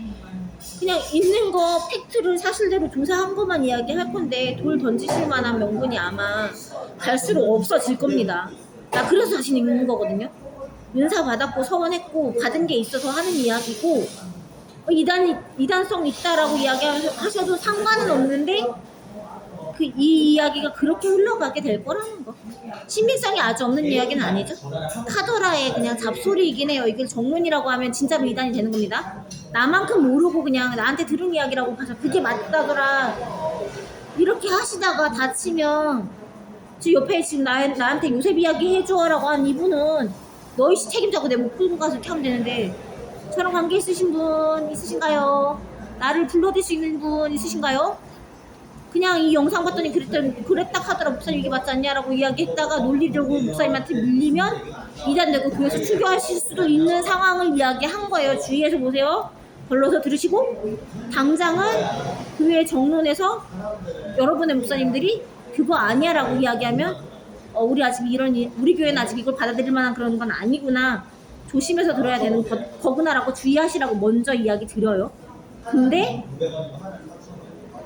Speaker 1: 그냥 있는 거 팩트를 사실대로 조사한 것만 이야기할 건데 돌 던지실 만한 명분이 아마 갈수록 없어질 겁니다. 나 그래서 자신 있는 거거든요. 은사 받았고 서원했고 받은 게 있어서 하는 이야기고 이단성 있다라고 이야기하셔도 상관은 없는데 이 이야기가 그렇게 흘러가게 될 거라는 거. 신빙성이 아주 없는 이야기는 아니죠. 카더라의 그냥 잡소리이긴 해요. 이걸 정문이라고 하면 진짜로 이단이 되는 겁니다. 나만큼 모르고 그냥 나한테 들은 이야기라고 봐서 그게 맞다더라 이렇게 하시다가 다치면 지금 옆에 지금 나한테 요셉 이야기 해줘라고 한 이분은 너희 책임자고 내 목 끌고 가서 이렇게 하면 되는데 저랑 관계 있으신 분 있으신가요? 나를 불러댈 수 있는 분 있으신가요? 그냥 이 영상 봤더니 그랬다 하더라. 목사님 이게 맞지 않냐라고 이야기했다가 논리적으로 목사님한테 밀리면 이단되고 교회에서 출교하실 수도 있는 상황을 이야기한 거예요. 주의해서 보세요. 걸러서 들으시고 당장은 교회 정론에서 여러분의 목사님들이 그거 아니야 라고 이야기하면 우리 교회는 아직 이걸 받아들일 만한 그런 건 아니구나. 조심해서 들어야 되는 거구나라고 주의하시라고 먼저 이야기 드려요. 근데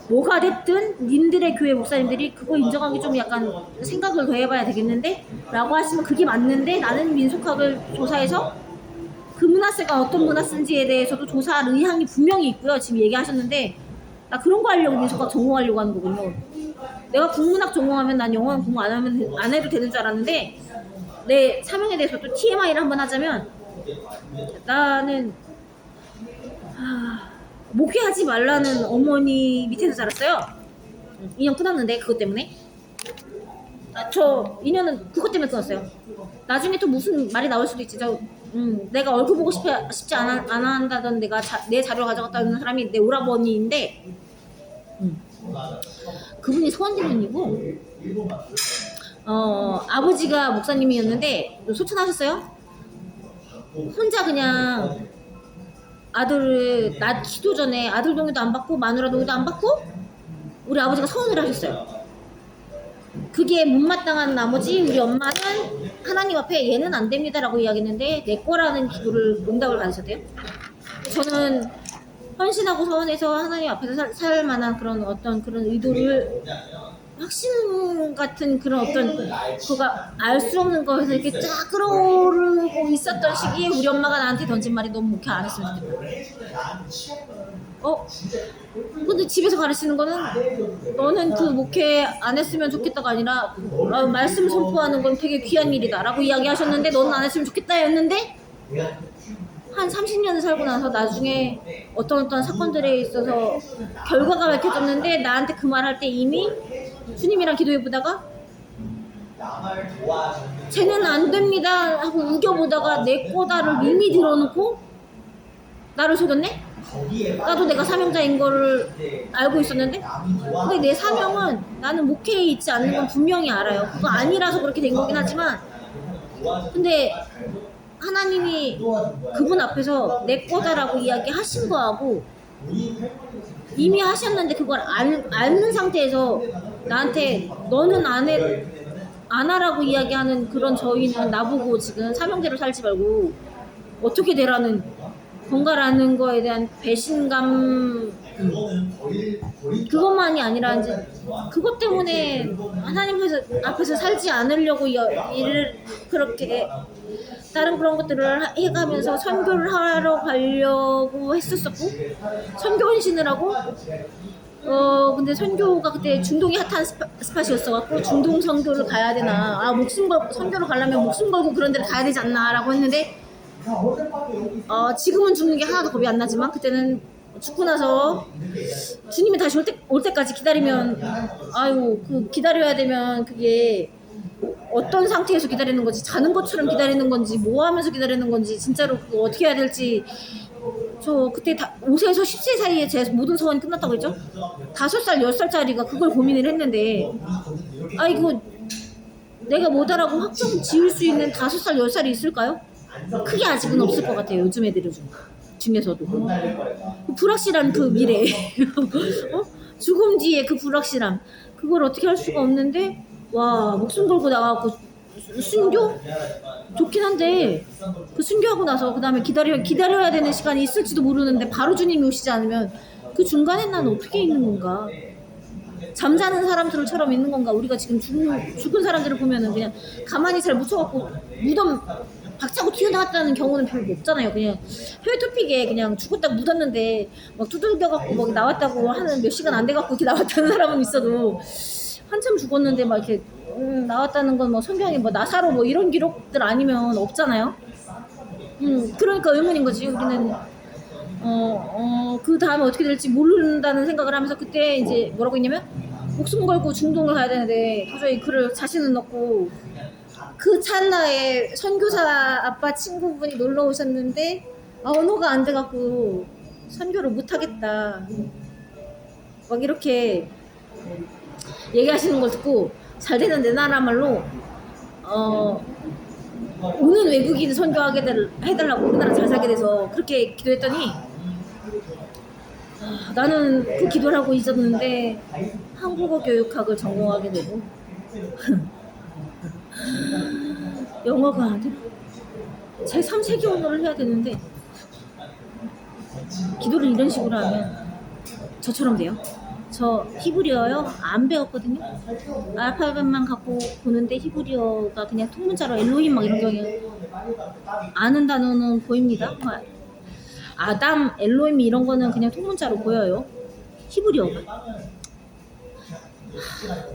Speaker 1: 뭐가 됐든 님들의 교회 목사님들이 그거 인정하기 좀 약간 생각을 더 해봐야 되겠는데 라고 하시면 그게 맞는데 나는 민속학을 조사해서 그 문화세가 어떤 문화세인지에 대해서도 조사할 의향이 분명히 있고요. 지금 얘기하셨는데 나 그런 거 하려고 민속학 전공하려고 하는 거군요. 내가 국문학 전공하면 난 영어는 공부 안 해도 되는 줄 알았는데 내 사명에 대해서 또 TMI를 한번 하자면 나는 목회하지 말라는 어머니 밑에서 자랐어요. 2년 끊었는데 그것 때문에 저 2년은 그것 때문에 끊었어요. 나중에 또 무슨 말이 나올 수도 있지. 내가 얼굴 보고 싶지 않아 한다던 내 자료를 가져갔다는 사람이 내 오라버니인데 그분이 서원대면이고 아버지가 목사님이었는데 소천하셨어요. 혼자 그냥 아들을 낳기도 전에 아들 동의도 안 받고 마누라 동의도 안 받고 우리 아버지가 서원을 하셨어요. 그게 못마땅한 나머지 우리 엄마는 하나님 앞에 얘는 안 됩니다라고 이야기했는데 내 거라는 기도를 응답을 받으셨대요. 저는 헌신하고 서원해서 하나님 앞에서 살 만한 그런 어떤 그런 의도를 확신 같은 그런 어떤 그가 알 수 없는 거에서 이렇게 쫙 끌어오르고 있었던 시기에 우리 엄마가 나한테 던진 말이 너무 목회 안 했으면 좋겠다. 근데 집에서 가르치는 거는 너는 그 목회 안 했으면 좋겠다가 아니라 말씀 선포하는 건 되게 귀한 일이다 라고 이야기하셨는데 너는 안 했으면 좋겠다 였는데 한 30년을 살고 나서 나중에 어떤 사건들에 있어서 결과가 밝혀졌는데 나한테 그 말 할 때 이미 주님이랑 기도해 보다가 쟤는 안 됩니다 하고 우겨보다가 내 거다를 이미 들어놓고 나를 속였네? 나도 내가 사명자인 거를 알고 있었는데 근데 내 사명은 나는 목회에 있지 않는 건 분명히 알아요. 그거 아니라서 그렇게 된 거긴 하지만 근데 하나님이 그분 앞에서 내 거다라고 이야기하신 거하고 이미 하셨는데 그걸 아는 상태에서 나한테 너는 안 하라고 이야기하는 그런 저희는 나보고 지금 사명대로 살지 말고 어떻게 되라는 건가라는 거에 대한 배신감 그것만이 아니라 이제 그것 때문에 하나님 앞에서 살지 않으려고 일을 그렇게 다른 그런 것들을 해가면서 선교를 하러 가려고 했었었고 선교 헌신을 하고 근데 선교가 그때 중동이 핫한 스팟이었어갖고 중동 선교를 가야 되나 목숨 걸고 선교를 가려면 목숨 걸고 그런 데를 가야 되지 않나 라고 했는데 지금은 죽는 게 하나도 겁이 안 나지만 그때는 죽고 나서 주님이 다시 올 때까지 기다리면 아유 그 기다려야 되면 그게 어떤 상태에서 기다리는 건지 자는 것처럼 기다리는 건지 뭐 하면서 기다리는 건지 진짜로 그거 어떻게 해야 될지 저 그때 5세에서 10세 사이에 제 모든 소원이 끝났다고 했죠? 5살 10살짜리가 그걸 고민을 했는데 이거 내가 뭐다라고 확정 지을 수 있는 5살 10살이 있을까요? 크게 아직은 없을 것 같아요. 요즘 애들 중에서도 그 불확실한 그 미래 죽음 뒤에 그 불확실함 그걸 어떻게 할 수가 없는데 와 목숨 걸고 나가고 순교? 좋긴 한데 그 순교하고 나서 그 다음에 기다려야 되는 시간이 있을지도 모르는데 바로 주님이 오시지 않으면 그 중간에 난 어떻게 있는 건가 잠자는 사람들처럼 있는 건가 우리가 지금 죽은 사람들을 보면은 그냥 가만히 잘 묻혀갖고 무덤 박차고 튀어나왔다는 경우는 별로 없잖아요. 그냥 혈토픽에 그냥 죽었다고 묻었는데 막 두들겨갖고 막 나왔다고 하는 몇 시간 안 돼갖고 이렇게 나왔다는 사람은 있어도 한참 죽었는데 막 이렇게 나왔다는 건 뭐 성경에 뭐 나사로 뭐 이런 기록들 아니면 없잖아요. 그러니까 의문인 거지. 우리는 그 다음에 어떻게 될지 모른다는 생각을 하면서 그때 이제 뭐라고 했냐면 목숨 걸고 중동을 가야 되는데 도저히 그럴 자신은 없고 그 찰나에 선교사 아빠 친구분이 놀러 오셨는데 언어가 안 돼갖고 선교를 못 하겠다 막 이렇게 얘기하시는 걸 듣고 잘 되는 내 나라 말로 오는 외국인 선교하게 해달라고 우리나라 잘 살게 돼서 그렇게 기도했더니 나는 그 기도를 하고 있었는데 한국어 교육학을 전공하게 되고 영어가 안 돼. 제 3세기 언어를 해야 되는데 기도를 이런 식으로 하면 저처럼 돼요. 저 히브리어요? 안 배웠거든요. 알파벳만 갖고 보는데 히브리어가 그냥 통문자로 엘로힘 막 이런 경우에 아는 단어는 보입니다. 아담, 엘로힘 이런 거는 그냥 통문자로 보여요. 히브리어가.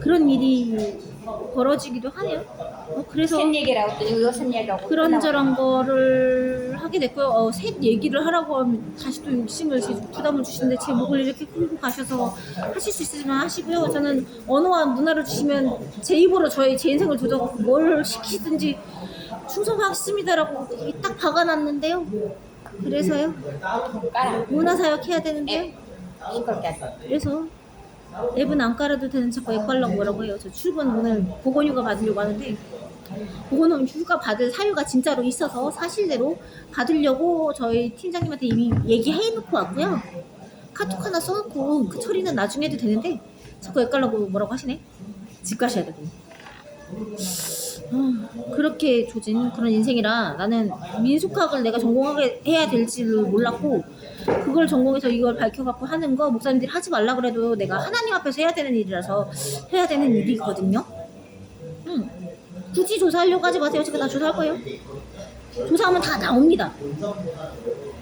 Speaker 1: 그런 일이 벌어지기도 하네요. 그래서
Speaker 2: 셋 얘기라고 했더니 이거 셋 얘기라고
Speaker 1: 그런저런 거를 하게 됐고요. 셋 얘기를 하라고 하면 다시 또 욕심을 부담을 주시는데 제 목을 이렇게 끌고 가셔서 하실 수 있으면 하시고요. 저는 언어와 문화를 주시면 제 입으로 제 인생을 조져갖고 뭘 시키든지 충성하겠습니다라고 딱 박아놨는데요. 그래서요. 문화사역 해야 되는데요. 그래서 앱은 안 깔아도 되는 자꾸 앱 깔라고 뭐라고 해요. 저 출근 오늘 보건휴가 받으려고 하는데 보건휴가 받을 사유가 진짜로 있어서 사실대로 받으려고 저희 팀장님한테 이미 얘기해놓고 왔고요. 카톡 하나 써놓고 그 처리는 나중에 해도 되는데 자꾸 앱 깔라고 뭐라고 하시네. 집 가셔야 되고 그렇게 조진 그런 인생이라 나는 민속학을 내가 전공하게 해야 될지를 몰랐고 그걸 전공해서 이걸 밝혀갖고 하는 거 목사님들이 하지 말라 그래도 내가 하나님 앞에서 해야 되는 일이라서 해야 되는 일이거든요. 굳이 조사하려고 하지 마세요. 제가 다 조사할 거예요. 조사하면 다 나옵니다.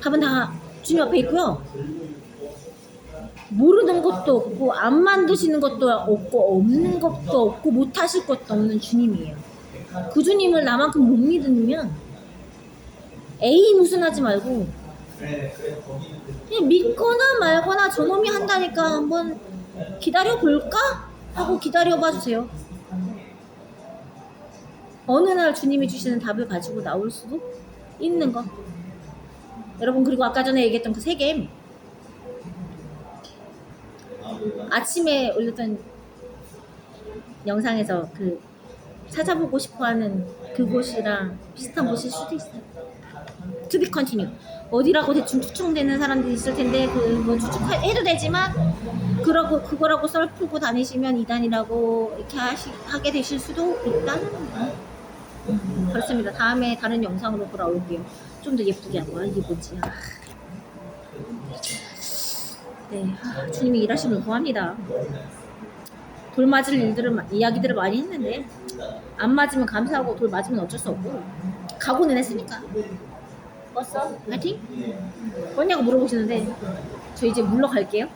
Speaker 1: 답은 다 주님 앞에 있고요. 모르는 것도 없고 안 만드시는 것도 없고 없는 것도 없고 못하실 것도 없는 주님이에요. 그 주님을 나만큼 못 믿으면 에이 무슨 하지 말고 그냥 믿거나 말거나 저놈이 한다니까 한번 기다려 볼까 하고 기다려 봐주세요. 어느 날 주님이 주시는 답을 가지고 나올 수도 있는 거. 여러분, 그리고 아까 전에 얘기했던 그 세겜, 아침에 올렸던 영상에서 그 찾아보고 싶어하는 그곳이랑 비슷한 곳일 수도 있어요. To be continue. 어디라고 대충 추측되는 사람들이 있을 텐데 그거 추측해도 되지만 그거라고 썰 풀고 다니시면 이단이라고 이렇게 하게 되실 수도 있다는 거. 그렇습니다. 다음에 다른 영상으로 돌아올게요. 좀 더 예쁘게 한번. 이게 뭐지? 네, 주님이 일하시면 구합니다. 돌 맞을 이야기들을 많이 했는데 안 맞으면 감사하고 돌 맞으면 어쩔 수 없고 각오는 했으니까. 껐어? 파이팅? 껐냐고 물어보시는데 저 이제 물러갈게요.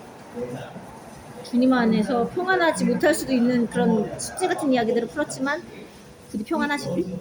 Speaker 1: 주님 안에서 평안하지 못할 수도 있는 그런 숙제 같은 이야기들을 풀었지만 부디 평안하시길.